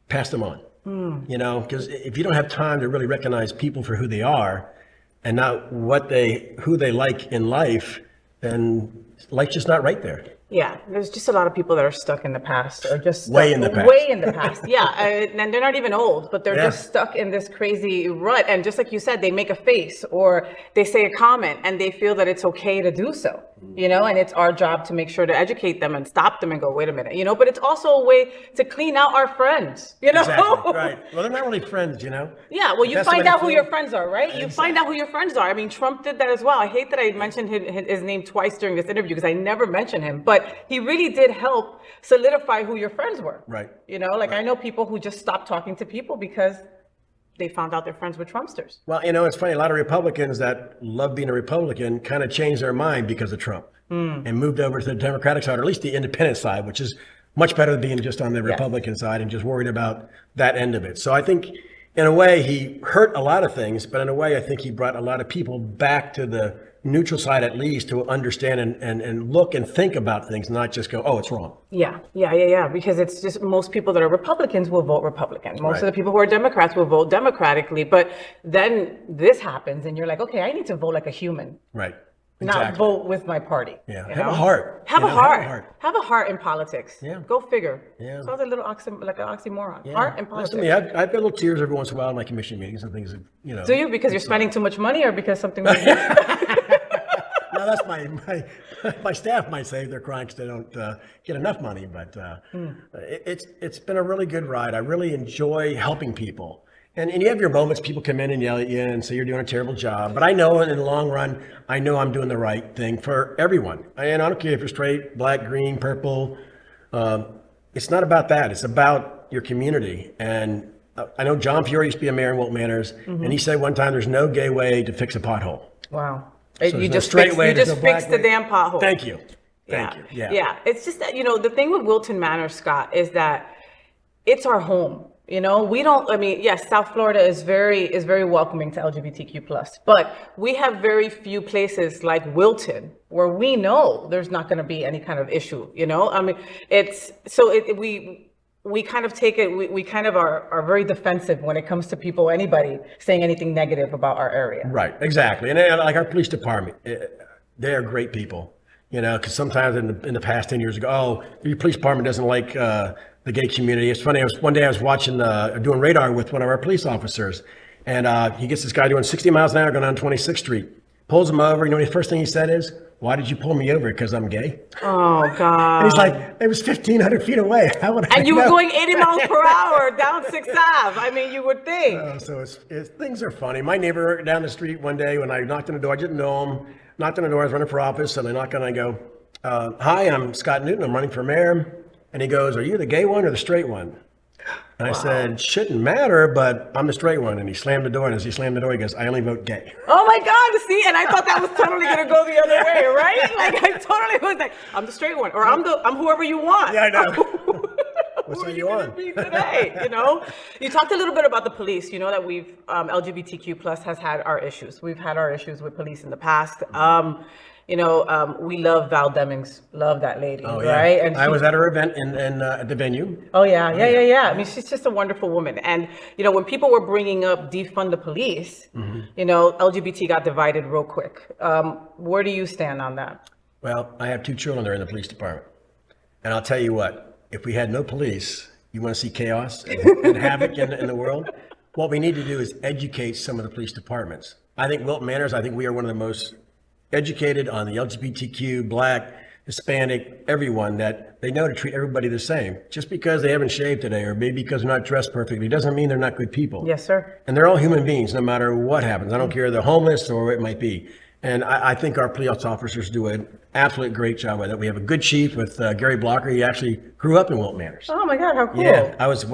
passed them on, you know, because if you don't have time to really recognize people for who they are and not who they like in life, then life's just not right there. Yeah, there's just a lot of people that are stuck in the past, or just stuck, way in the past. Way in the past, yeah. And they're not even old, but they're just stuck in this crazy rut. And just like you said, they make a face or they say a comment, and they feel that it's okay to do so. You know, and it's our job to make sure to educate them and stop them and go, wait a minute, you know. But it's also a way to clean out our friends, you know. Exactly. Right. Well, they're not really friends, you know. Yeah. Well, you find out who your friends are, right? You find out who your friends are. I mean, Trump did that as well. I hate that I mentioned his name twice during this interview because I never mentioned him, but he really did help solidify who your friends were. Right. You know, like I know people who just stopped talking to people because they found out their friends were Trumpsters. Well, you know, it's funny. A lot of Republicans that love being a Republican kind of changed their mind because of Trump and moved over to the Democratic side, or at least the independent side, which is much better than being just on the Republican side and just worried about that end of it. So I think in a way he hurt a lot of things, but in a way I think he brought a lot of people back to the neutral side, at least, to understand and look and think about things, not just go, oh, it's wrong. Yeah. Because it's just most people that are Republicans will vote Republican. Most of the people who are Democrats will vote democratically. But then this happens and you're like, okay, I need to vote like a human. Right. Not vote with my party. Yeah. Have a heart. Have a heart. Have a heart in politics. Yeah. Go figure. Yeah. Sounds a little like an oxymoron. Yeah. Heart and politics. Listen to me, I've got little tears every once in a while in my commission meetings and things, you know. Do you? Because you're spending too much money or because something Now that's my staff might say they're crying because they don't get enough money, but it's been a really good ride. I really enjoy helping people. And you have your moments, people come in and yell at you and say you're doing a terrible job. But I know in the long run, I know I'm doing the right thing for everyone. And I don't care if you're straight, black, green, purple. It's not about that. It's about your community. And I know John Fiore used to be a mayor in Wilton Manors, and he said one time there's no gay way to fix a pothole. Wow. So You just fixed the damn pothole. Thank you. Thank you. Yeah. It's just that, the thing with Wilton Manors, Scott, is that it's our home. We don't, yes, South Florida is very welcoming to LGBTQ+, but we have very few places like Wilton where we know there's not going to be any kind of issue, we kind of take it, we kind of are very defensive when it comes to anybody saying anything negative about our area. Right, exactly. And like our police department, they are great people, because sometimes in the past 10 years ago, your police department doesn't like the gay community. It's funny, one day I was watching, doing radar with one of our police officers, and he gets this guy doing 60 miles an hour going on 26th Street. Pulls him over, the first thing he said is, "Why did you pull me over? Because I'm gay?" Oh, God. And he's like, it was 1,500 feet away. How would I And you know? were going 80 miles per hour down 6th Ave. You would think. So things are funny. My neighbor down the street one day when I knocked on the door, I didn't know him, knocked on the door, I was running for office, and I knock on and I go, "Hi, I'm Scott Newton, I'm running for mayor." And he goes, "Are you the gay one or the straight one?" And I said, "Shouldn't matter, but I'm the straight one." And he slammed the door, and as he slammed the door, he goes, "I only vote gay." Oh my God, see, and I thought that was totally gonna go the other way, right? I totally was like, I'm the straight one, or I'm whoever you want. Yeah, I know. What's are you on? Today, You talked a little bit about the police. That we've LGBTQ+ has had our issues. We've had our issues with police in the past. We love Val Demings, love that lady, right? And I was at her event at the venue. Oh yeah. She's just a wonderful woman. And when people were bringing up defund the police, LGBT got divided real quick. Where do you stand on that? Well, I have 2 children that are in the police department, and I'll tell you what: if we had no police, you want to see chaos and havoc in the world. What we need to do is educate some of the police departments. I think Wilton Manors, we are one of the most educated on the LGBTQ, Black, Hispanic, everyone, that they know to treat everybody the same. Just because they haven't shaved today or maybe because they're not dressed perfectly doesn't mean they're not good people. Yes, sir. And they're all human beings, no matter what happens. I don't care if they're homeless or what it might be. And I think our police officers do an absolute great job with it. We have a good chief with Gary Blocker. He actually grew up in Wilton Manors. Oh my God, how cool. Yeah, I was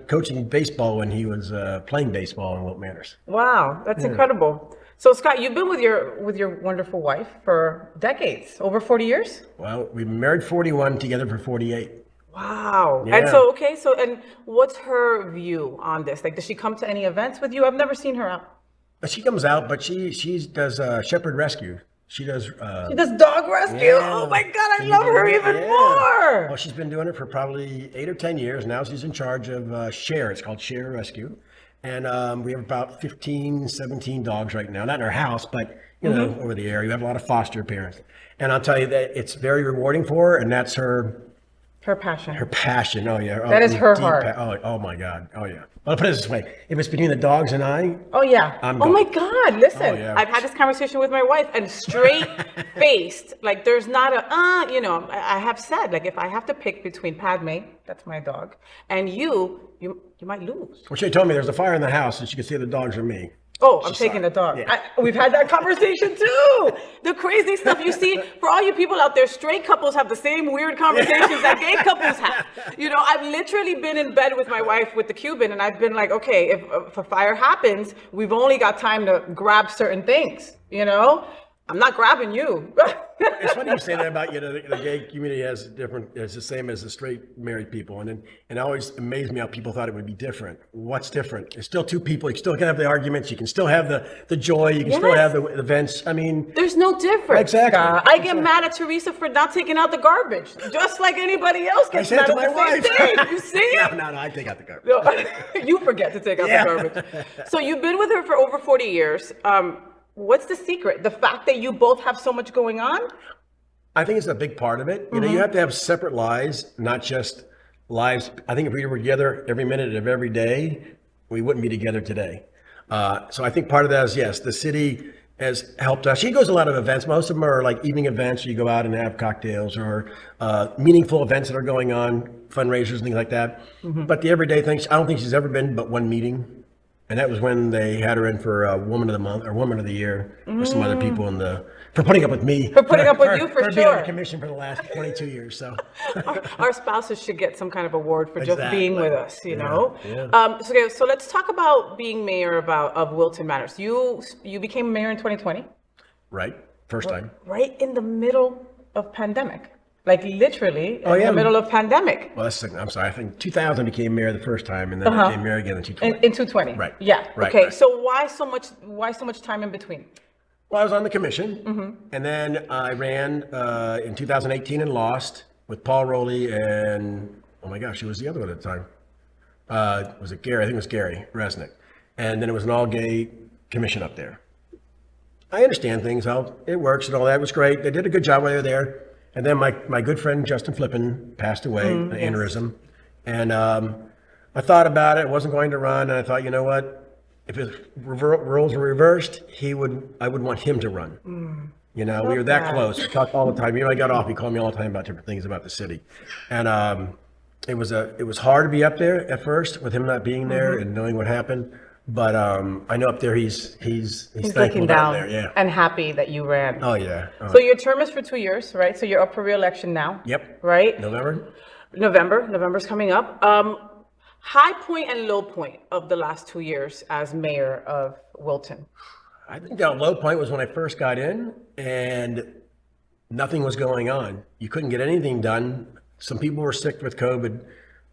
coaching baseball when he was playing baseball in Wilton Manors. Wow, that's incredible. So Scott, you've been with your wonderful wife for decades, over 40 years? Well, we've been married 41, together for 48. Wow. Yeah. And so, and what's her view on this? Does she come to any events with you? I've never seen her out. She comes out, but she does shepherd rescue. She does she does dog rescue. Yeah. Oh my God, I love her even more. Well, she's been doing it for probably 8 or 10 years. Now she's in charge of Share. It's called Share Rescue. And we have about 15, 17 dogs right now. Not in our house, but over the area. We have a lot of foster parents. And I'll tell you that it's very rewarding for her, and that's her passion. Her passion. Oh yeah. That is her heart. Oh my God. Oh yeah. Well, I'll put it this way: if it's between the dogs and I. Oh yeah. I'm oh my God! Listen, yeah. I've had this conversation with my wife, and straight faced, there's not a I have said, if I have to pick between Padme, that's my dog, and you might lose. Well, she told me there's a fire in the house, and she could see the dogs are me. Oh, I'm taking the dog. Yeah. We've had that conversation too. The crazy stuff you see, for all you people out there, straight couples have the same weird conversations that gay couples have. I've literally been in bed with my wife with the Cuban, and I've been like, okay, if a fire happens, we've only got time to grab certain things, I'm not grabbing you. It's funny you say that about the gay community is the same as the straight married people, and it always amazed me how people thought it would be different. What's different? It's still 2 people. You still can have the arguments. You can still have the joy. You can still have the events. There's no difference. Exactly. I get mad at Teresa for not taking out the garbage, just like anybody else gets mad at my wife. Thing. You see? No, I take out the garbage. No, you forget to take out the garbage. So you've been with her for over 40 years. What's the secret? The fact that you both have so much going on? I think it's a big part of it. You have to have separate lives, not just lives. I think if we were together every minute of every day, we wouldn't be together today. So I think part of that is, yes, the city has helped us. She goes to a lot of events. Most of them are like evening events. You go out and have cocktails or meaningful events that are going on, fundraisers, things like that. But the everyday things, I don't think she's ever been but one meeting. And that was when they had her in for Woman of the Month or Woman of the Year with some other people for putting up with me. For putting up with you, for being on sure. the commission for the last 22 years. So our spouses should get some kind of award for just being with us, you know? Yeah. So let's talk about being mayor of Wilton Manors. You became mayor in 2020? Right. First time. Right in the middle of pandemic. Like literally Oh, in yeah. the middle of pandemic. Well, I'm sorry. I think 2000 became mayor the first time, and then became mayor again in 2020. In 220. Right. Yeah. Right, Okay. right. So why so much time in between? Well, I was on the commission, and then I ran in 2018 and lost with Paul Rowley and, oh my gosh, who was the other one at the time? Was it Gary? I think it was Gary Resnick. And then it was an all-gay commission up there. I understand things, how it works and all that. It was great. They did a good job while they were there. And then my good friend Justin Flippin passed away, an aneurysm. And I thought about it. I wasn't going to run. And I thought, you know what? If his roles were reversed, I would want him to run. You know, we were that close. We talked all the time. I got off. He called me all the time about different things about the city. And it was hard to be up there at first with him not being there and knowing what happened. But I know up there he's thankful looking down down there. Yeah. and happy that you ran. Oh yeah. So your term is for 2 years, right? So you're up for re-election now. Yep. Right? November's coming up. High point and low point of the last 2 years as mayor of Wilton. I think the low point was when I first got in and nothing was going on. You couldn't get anything done. Some people were sick with COVID.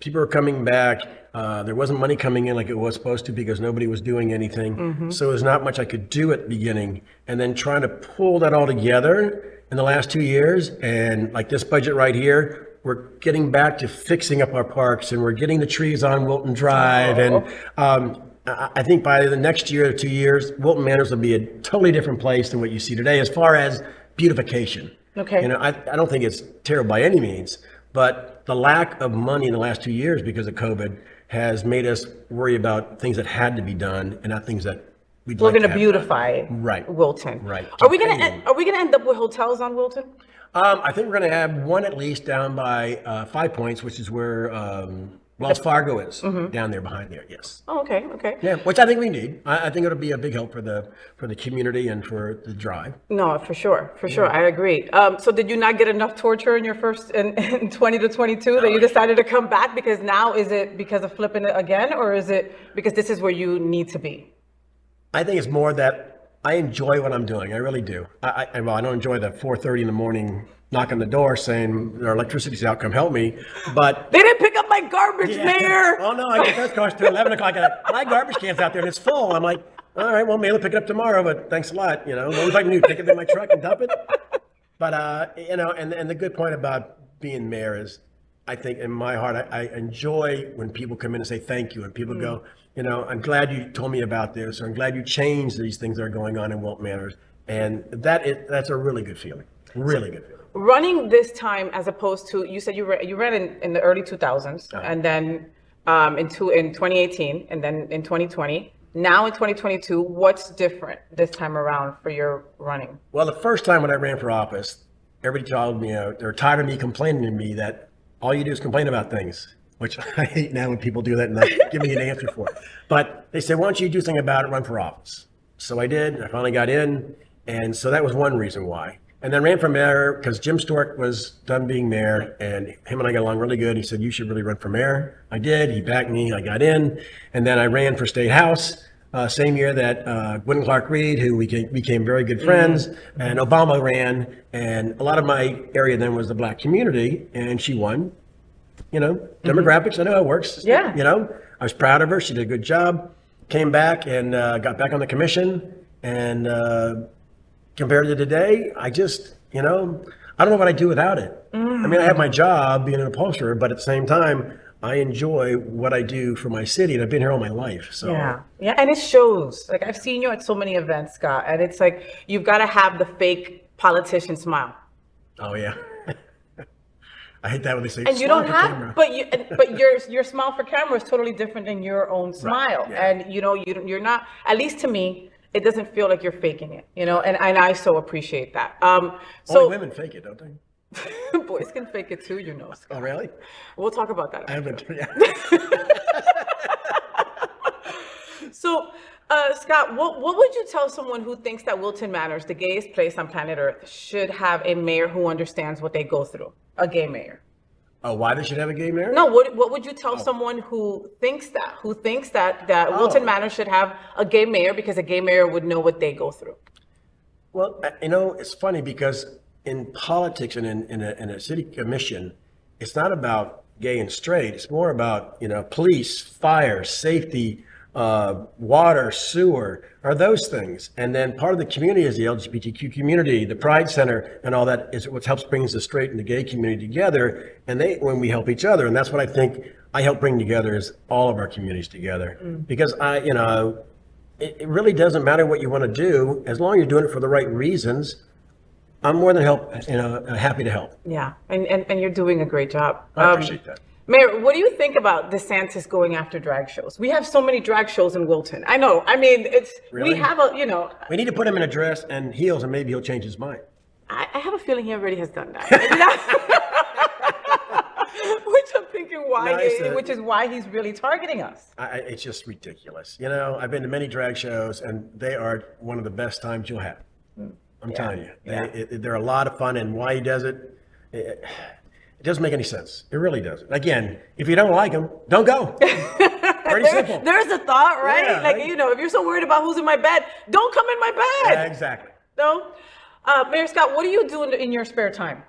People were coming back. There wasn't money coming in like it was supposed to because nobody was doing anything. So there's not much I could do at the beginning. And then trying to pull that all together in the last 2 years, and like this budget right here, we're getting back to fixing up our parks and we're getting the trees on Wilton Drive. And I think by the next year or 2 years, Wilton Manors will be a totally different place than what you see today as far as beautification. Okay. You know, I don't think it's terrible by any means, but the lack of money in the last 2 years because of COVID has made us worry about things that had to be done and not things that we'd We're like to going to have beautify done. Wilton. Right. Are we going to end up with hotels on Wilton? I think we're going to have one at least down by 5 Points, which is where Wells Fargo is, down there behind there. Yes. Oh, okay. Okay. Yeah, which I think we need. I think it'll be a big help for the community and for the drive. No, for sure. For sure. I agree. So did you not get enough torture in your first in 20 to 22 that you decided to come back? Because now, is it because of flipping it again, or is it because this is where you need to be? I think it's more that I enjoy what I'm doing. I really do. I don't enjoy the 4:30 in the morning knock on the door saying our electricity's out, come help me. But they didn't pick up my garbage, Mayor. Oh no, I get those cars till 11 o'clock. My garbage can's out there and it's full. I'm like, all right, well, maybe I'll pick it up tomorrow, but thanks a lot. You know, what if I can do, take it in my truck and dump it? But you know, and the good point about being mayor is, I think in my heart, I enjoy when people come in and say thank you, and people go, you know, I'm glad you told me about this, or I'm glad you changed these things that are going on in Wilton Manors, and that's a really good feeling, really good feeling. Running this time, as opposed to, you said you ran in the early 2000s, and then in 2018, and then in 2020. Now in 2022, what's different this time around for your running? Well, the first time when I ran for office, everybody told me, they're tired of me complaining to me that all you do is complain about things, which I hate now when people do that and not give me an answer for it. But they said, why don't you do something about it, run for office? So I did. I finally got in. And so that was one reason why. And then ran for mayor because Jim Stork was done being mayor, and him and I got along really good. He said, you should really run for mayor. I did. He backed me. I got in. And then I ran for state house. Same year that Gwynn Clark Reed, who we became very good friends, and Obama ran, and a lot of my area then was the black community, and she won. You know, demographics, I know how it works. Yeah. You know, I was proud of her. She did a good job. Came back and got back on the commission, and compared to today, I just, you know, I don't know what I'd do without it. I mean, I have my job being an upholsterer, but at the same time, I enjoy what I do for my city, and I've been here all my life. So yeah, and it shows. Like, I've seen you at so many events, Scott, and it's like you've got to have the fake politician smile. Oh yeah, I hate that when they say. And you don't have, but your smile for camera is totally different than your own smile, Right. Yeah. and you know you're not. At least to me, it doesn't feel like you're faking it, you know, and I so appreciate that. Only women fake it, don't they? Boys can fake it too, you know. Scott. Oh, really? We'll talk about that. I haven't. So, Scott, what would you tell someone who thinks that Wilton Manors, the gayest place on planet Earth, should have a mayor who understands what they go through? A gay mayor. Oh, why they should have a gay mayor? No, what would you tell someone who thinks that Wilton Manors should have a gay mayor because a gay mayor would know what they go through? Well, you know, it's funny because in politics and in a city commission, it's not about gay and straight. It's more about, you know, police, fire, safety, water, sewer, are those things. And then part of the community is the LGBTQ community, the Pride Center, and all that is what helps brings the straight and the gay community together. And when we help each other, and that's what I think I help bring together is all of our communities together. Because it really doesn't matter what you want to do as long as you're doing it for the right reasons. I'm more than happy to help. Yeah, and you're doing a great job. I appreciate that. Mayor, what do you think about DeSantis going after drag shows? We have so many drag shows in Wilton. I know. I mean, Really? we have We need to put him in a dress and heels, and maybe he'll change his mind. I have a feeling he already has done that. Which I'm thinking which is why he's really targeting us. It's just ridiculous. You know, I've been to many drag shows, and they are one of the best times you'll have. I'm telling you, they're a lot of fun, and why he does it, it doesn't make any sense. It really doesn't. Again, if you don't like him, don't go. Pretty simple. There's a thought, right? Yeah, like, right? you know, if you're so worried about who's in my bed, don't come in my bed. Yeah, exactly. No? Mayor Scott, what do you do in your spare time?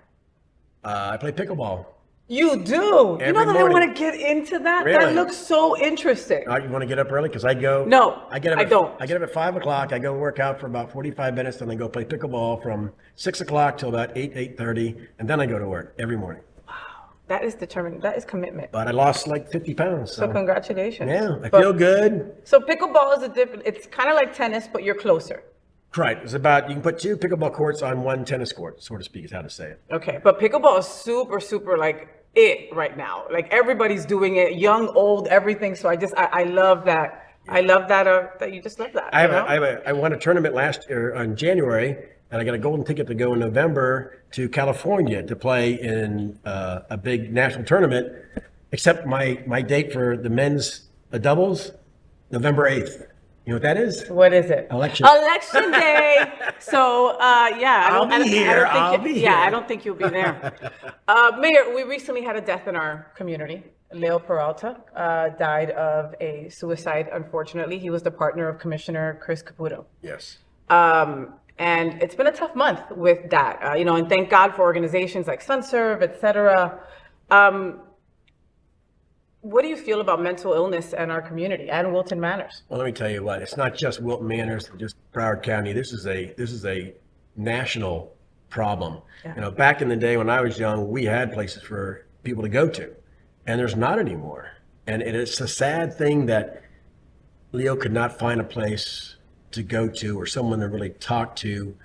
I play pickleball. You do? Every you know that morning. I want to get into that? Really? That looks so interesting. You want to get up early? Because I go. No, I get up. I don't. I get up at 5 o'clock. I go work out for about 45 minutes, and then go play pickleball from 6 o'clock till about 8:30, and then I go to work every morning. That is determined. That is commitment. But I lost like 50 pounds. So congratulations. Yeah, I feel good. So pickleball is it's kind of like tennis, but you're closer. Right. It's about, you can put 2 pickleball courts on 1 tennis court, so to speak, is how to say it. Okay, but pickleball is super, super like it right now. Like everybody's doing it, young, old, everything. So I love that. I love that you just love that. I won a tournament last year in January, and I got a golden ticket to go in November to California to play in a big national tournament. Except my date for the men's doubles, November 8th. You know what that is? What is it? Election day. So I'll be here. Yeah, I don't think you'll be there. Mayor, we recently had a death in our community. Leo Peralta died of a suicide, unfortunately. He was the partner of Commissioner Chris Caputo. Yes. And it's been a tough month with that, and thank God for organizations like SunServe, et cetera. What do you feel about mental illness in our community and Wilton Manors? Well, let me tell you what. It's not just Wilton Manors, just Broward County. This is a national problem. Yeah. Back in the day when I was young, we had places for people to go to, and there's not anymore. And it's a sad thing that Leo could not find a place to go to or someone to really talk to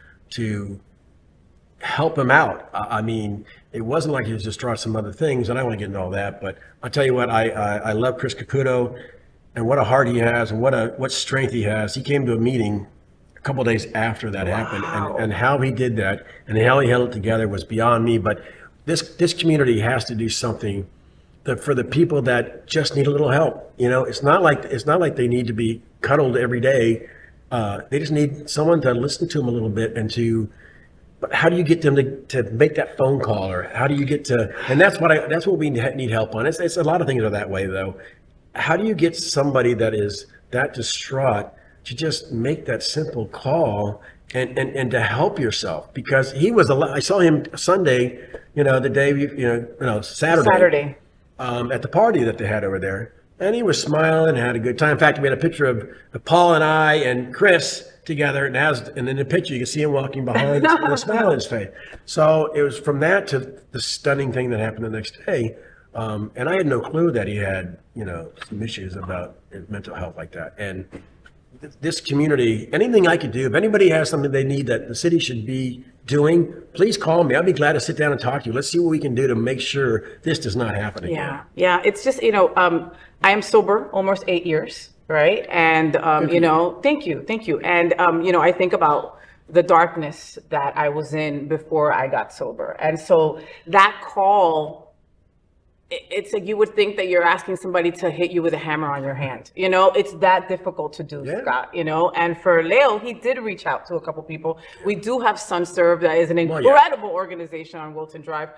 help him out. I mean, it wasn't like he was distraught some other things, and I don't want to get into all that, but I'll tell you what, I love Chris Caputo, and what a heart he has, and what strength he has. He came to a meeting a couple of days after that happened, and how he did that, and how he held it together was beyond me. But this community has to do something for the people that just need a little help. It's not like they need to be cuddled every day. They just need someone to listen to them a little bit but how do you get them to make that phone call, or how do you get to, and that's what we need help on. It's a lot of things are that way though. How do you get somebody that is that distraught to just make that simple call and to help yourself? Because I saw him Sunday, the day, Saturday. At the party that they had over there. And he was smiling and had a good time. In fact, we had a picture of Paul and I and Chris together, and in the picture you can see him walking behind with a smile on his face. So it was from that to the stunning thing that happened the next day. And I had no clue that he had, some issues about his mental health like that. And this community, anything I could do, if anybody has something they need that the city should be doing, please call me. I'd be glad to sit down and talk to you. Let's see what we can do to make sure this does not happen again. Yeah. It's just, I am sober almost 8 years. right? And, you know, thank you. And, you know, I think about the darkness that I was in before I got sober. And so that call, it's like you would think that you're asking somebody to hit you with a hammer on your hand. You know, it's that difficult to do, Scott, you know? And for Leo, he did reach out to a couple people. We do have SunServe, that is an incredible organization on Wilton Drive.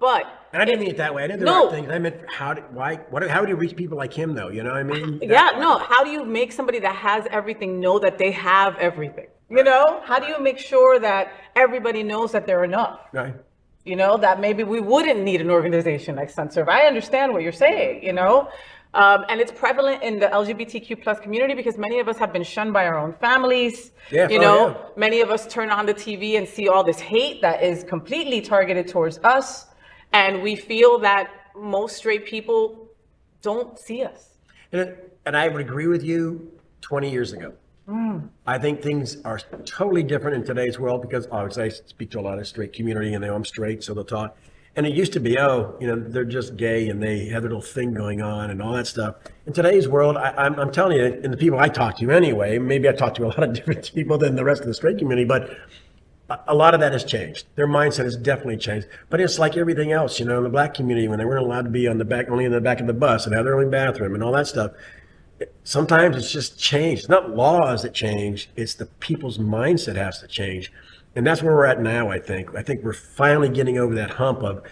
But and I didn't mean it that way. I did the right thing. I meant how do you reach people like him though? You know what I mean? How do you make somebody that has everything know that they have everything? You know, how do you make sure that everybody knows that they're enough? Right. You know, that maybe we wouldn't need an organization like SunServe. I understand what you're saying, you know, and it's prevalent in the LGBTQ plus community because many of us have been shunned by our own families. Many of us turn on the TV and see all this hate that is completely targeted towards us. And we feel that most straight people don't see us. And I would agree with you 20 years ago. I think things are totally different in today's world because obviously I speak to a lot of straight community and they know I'm straight, so they'll talk. And it used to be, they're just gay and they have their little thing going on and all that stuff. In today's world, I'm telling you, and the people I talk to anyway, maybe I talk to a lot of different people than the rest of the straight community, but a lot of that has changed. Their mindset has definitely changed. But it's like everything else, in the black community when they weren't allowed to be only in the back of the bus and have their own bathroom and all that stuff. Sometimes it's just changed. It's not laws that change. It's the people's mindset has to change. And that's where we're at now, I think. I think we're finally getting over that hump of,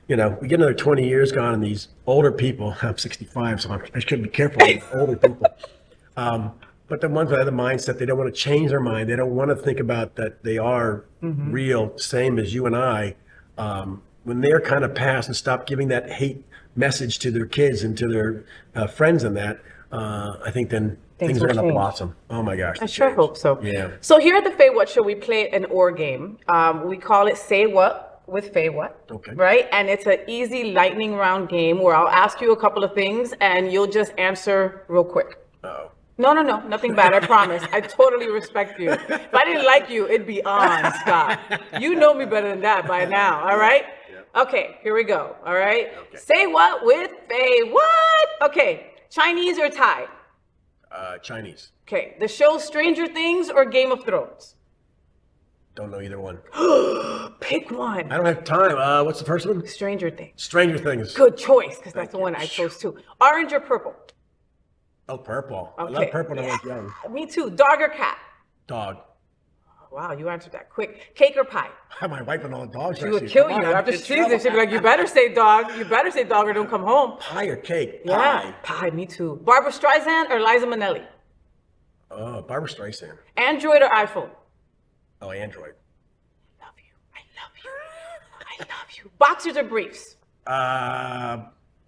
we get another 20 years gone and these older people, I'm 65, so I should be careful with older people. But the ones that have the mindset, they don't want to change their mind. They don't want to think about that they are real, same as you and I. When they're kind of past and stop giving that hate message to their kids and to their friends and that, I think then things are going to blossom. Oh my gosh. I sure hope so. Yeah. So here at the FayWhat show, we play an or game. We call it Say What with FayWhat. Okay. Right? And it's an easy lightning round game where I'll ask you a couple of things and you'll just answer real quick. Uh-oh. No, nothing bad, I promise. I totally respect you. If I didn't like you, it'd be on, Scott. You know me better than that by now, all right? Okay, here we go, all right? Okay. Say what with FayWhat? Okay, Chinese or Thai? Chinese. Okay, the show Stranger Things or Game of Thrones? Don't know either one. Pick one. I don't have time. What's the first one? Stranger Things. Stranger Things. Good choice, because that's the one I chose too. Orange or purple? Oh, purple. Okay. I love purple when I was young. Me too. Dog or cat? Dog. Wow, you answered that quick. Cake or pie? My wife and all the dogs. She would kill you. After she sees it, she'd be like, you better say dog. You better say dog or don't come home. Pie or cake? Yeah, pie. Me too. Barbara Streisand or Liza Minnelli? Oh, Barbara Streisand. Android or iPhone? Oh, Android. I love you. Boxers or briefs?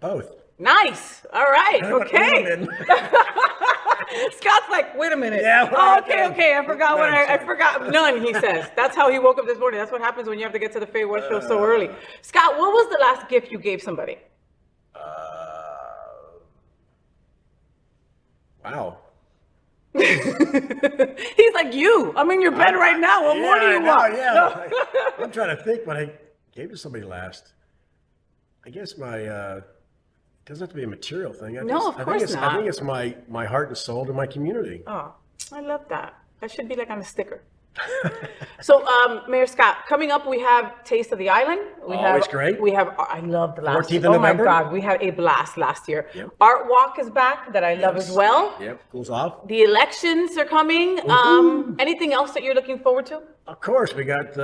Both. Nice. All right. Okay. Scott's like, wait a minute. Yeah. Okay. I forgot what I forgot. None, he says. That's how he woke up this morning. That's what happens when you have to get to the FayWhat show so early. Scott, what was the last gift you gave somebody? Wow. He's like, you. I'm in your bed right now. What more do you want? Yeah. I'm trying to think what I gave to somebody last. I guess it doesn't have to be a material thing. Of course not. I think it's my heart and soul to my community. Oh, I love that. That should be like on a sticker. So, Mayor Scott, coming up, we have Taste of the Island. Always great. We have, I love the last 14th of Oh November. my God, we had a blast last year. Yep. Art Walk is back, that I love as well. Yep, cools off. The elections are coming. Anything else that you're looking forward to? Of course, we got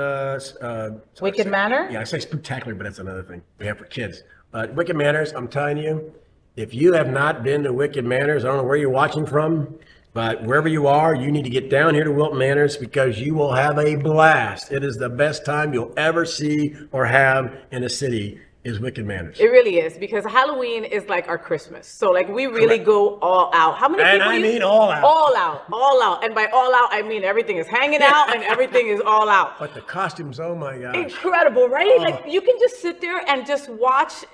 Wicked Manor? Yeah, I say Spooktacular, but that's another thing we have for kids. Wicked Manors, I'm telling you, if you have not been to Wicked Manors, I don't know where you're watching from, but wherever you are, you need to get down here to Wilton Manors because you will have a blast. It is the best time you'll ever see or have in a city is Wicked Manors. It really is, because Halloween is like our Christmas. So like we really go all out. How many people? And I mean all out. All out. And by all out, I mean everything is hanging out and everything is all out. But the costumes, oh my gosh. Incredible, right? Like you can just sit there and just watch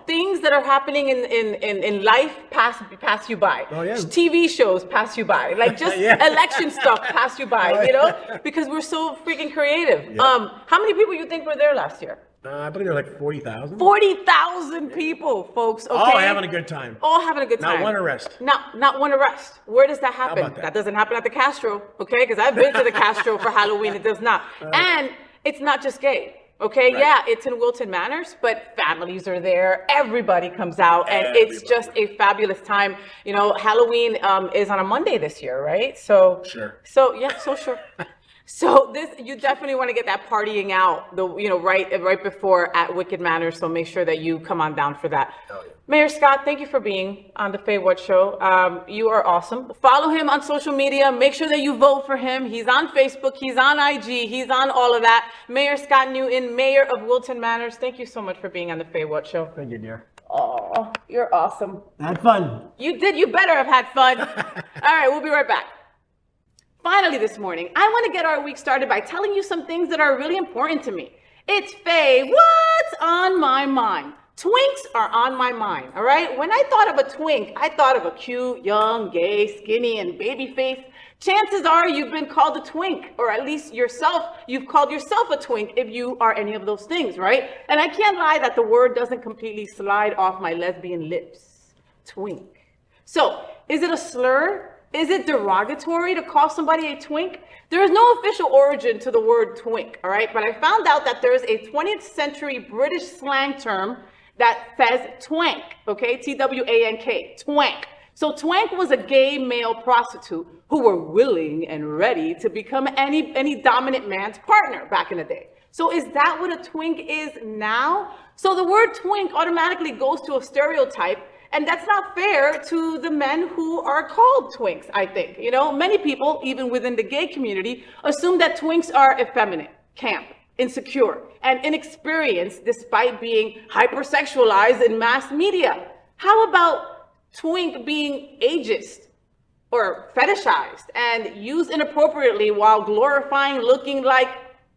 things that are happening in life pass you by. Oh yeah. TV shows pass you by. Like just election stuff pass you by, because we're so freaking creative. Yep. How many people you think were there last year? I believe there are like 40,000. 40,000 people, folks. Okay? All having a good time. All having a good time. Not one arrest. Not one arrest. Where does that happen? How about that? Doesn't happen at the Castro, okay? Because I've been to the Castro for Halloween. It does not. And it's not just gay. Okay, Right. yeah, it's in Wilton Manors, but families are there. Everybody comes out, and it's just a fabulous time. You know, Halloween is on a Monday this year, right? So Sure. So yeah, so sure. So this, you definitely want to get that partying out, right before at Wicked Manors. So make sure that you come on down for that. Oh, yeah. Mayor Scott, thank you for being on the FayWhat show. You are awesome. Follow him on social media. Make sure that you vote for him. He's on Facebook. He's on IG. He's on all of that. Mayor Scott Newton, Mayor of Wilton Manors. Thank you so much for being on the FayWhat show. Thank you, dear. Oh, you're awesome. Had fun. You did. You better have had fun. All right, we'll be right back. Finally this morning, I want to get our week started by telling you some things that are really important to me. It's Faye, what's on my mind? Twinks are on my mind, all right? When I thought of a twink, I thought of a cute, young, gay, skinny, and baby face. Chances are you've been called a twink, or at least you've called yourself a twink if you are any of those things, right? And I can't lie that the word doesn't completely slide off my lesbian lips. Twink. So, is it a slur? Is it derogatory to call somebody a twink? There is no official origin to the word twink, all right? But I found out that there is a 20th century British slang term that says twank, okay? T-W-A-N-K, twank. So twank was a gay male prostitute who were willing and ready to become any dominant man's partner back in the day. So is that what a twink is now? So the word twink automatically goes to a stereotype, and that's not fair to the men who are called twinks, I think. You know, many people, even within the gay community, assume that twinks are effeminate, camp, insecure, and inexperienced despite being hypersexualized in mass media. How about twink being ageist or fetishized and used inappropriately while glorifying looking like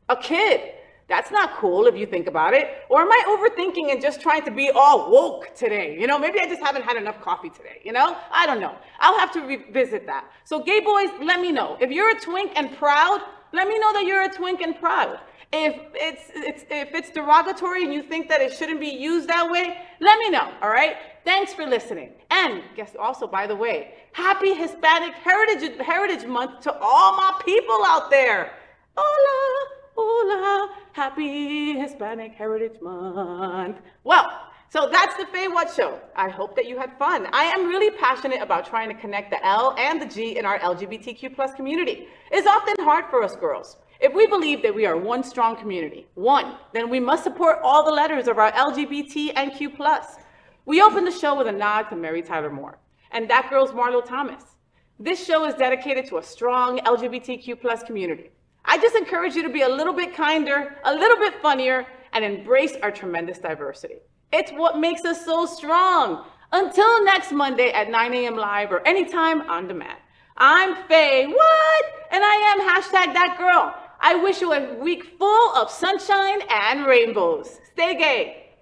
a kid? That's not cool if you think about it. Or am I overthinking and just trying to be all woke today? You know, maybe I just haven't had enough coffee today, you know? I don't know. I'll have to revisit that. So gay boys, let me know. If you're a twink and proud, let me know that you're a twink and proud. If it's derogatory and you think that it shouldn't be used that way, let me know, all right? Thanks for listening. And guess also, by the way, happy Hispanic Heritage Month to all my people out there. Hola. Hola, happy Hispanic Heritage Month. Well, so that's the FayWhat show. I hope that you had fun. I am really passionate about trying to connect the L and the G in our LGBTQ plus community. It's often hard for us girls. If we believe that we are one strong community, then we must support all the letters of our LGBT and Q plus. We opened the show with a nod to Mary Tyler Moore, and that girl's Marlo Thomas. This show is dedicated to a strong LGBTQ plus community. I just encourage you to be a little bit kinder, a little bit funnier, and embrace our tremendous diversity. It's what makes us so strong. Until next Monday at 9 a.m. live or anytime on demand. I'm FayWhat, and I am #thatgirl. I wish you a week full of sunshine and rainbows. Stay gay.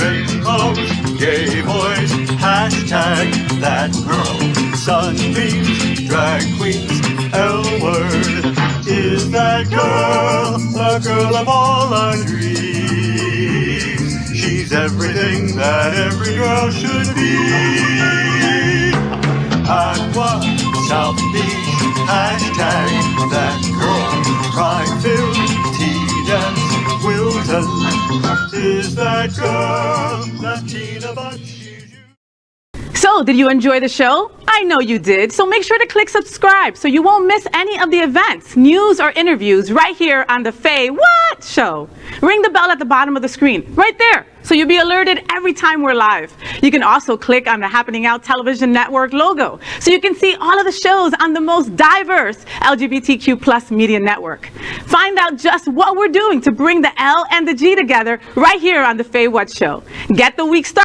Rainbows, gay boys, #that girl. Sunbeams, drag queens, L-word. Is that girl, the girl of all our dreams? She's everything that every girl should be. Aqua, South Beach, #that girl. Pride-filled, tea dance, Wilton. Is that girl, Latina but she's you? So, did you enjoy the show? I know you did. So make sure to click subscribe so you won't miss any of the events, news, or interviews right here on the FayWhat show. Ring the bell at the bottom of the screen, right there, so you'll be alerted every time we're live. You can also click on the Happening Out Television Network logo so you can see all of the shows on the most diverse LGBTQ plus media network. Find out just what we're doing to bring the L and the G together right here on the FayWhat show. Get the week started.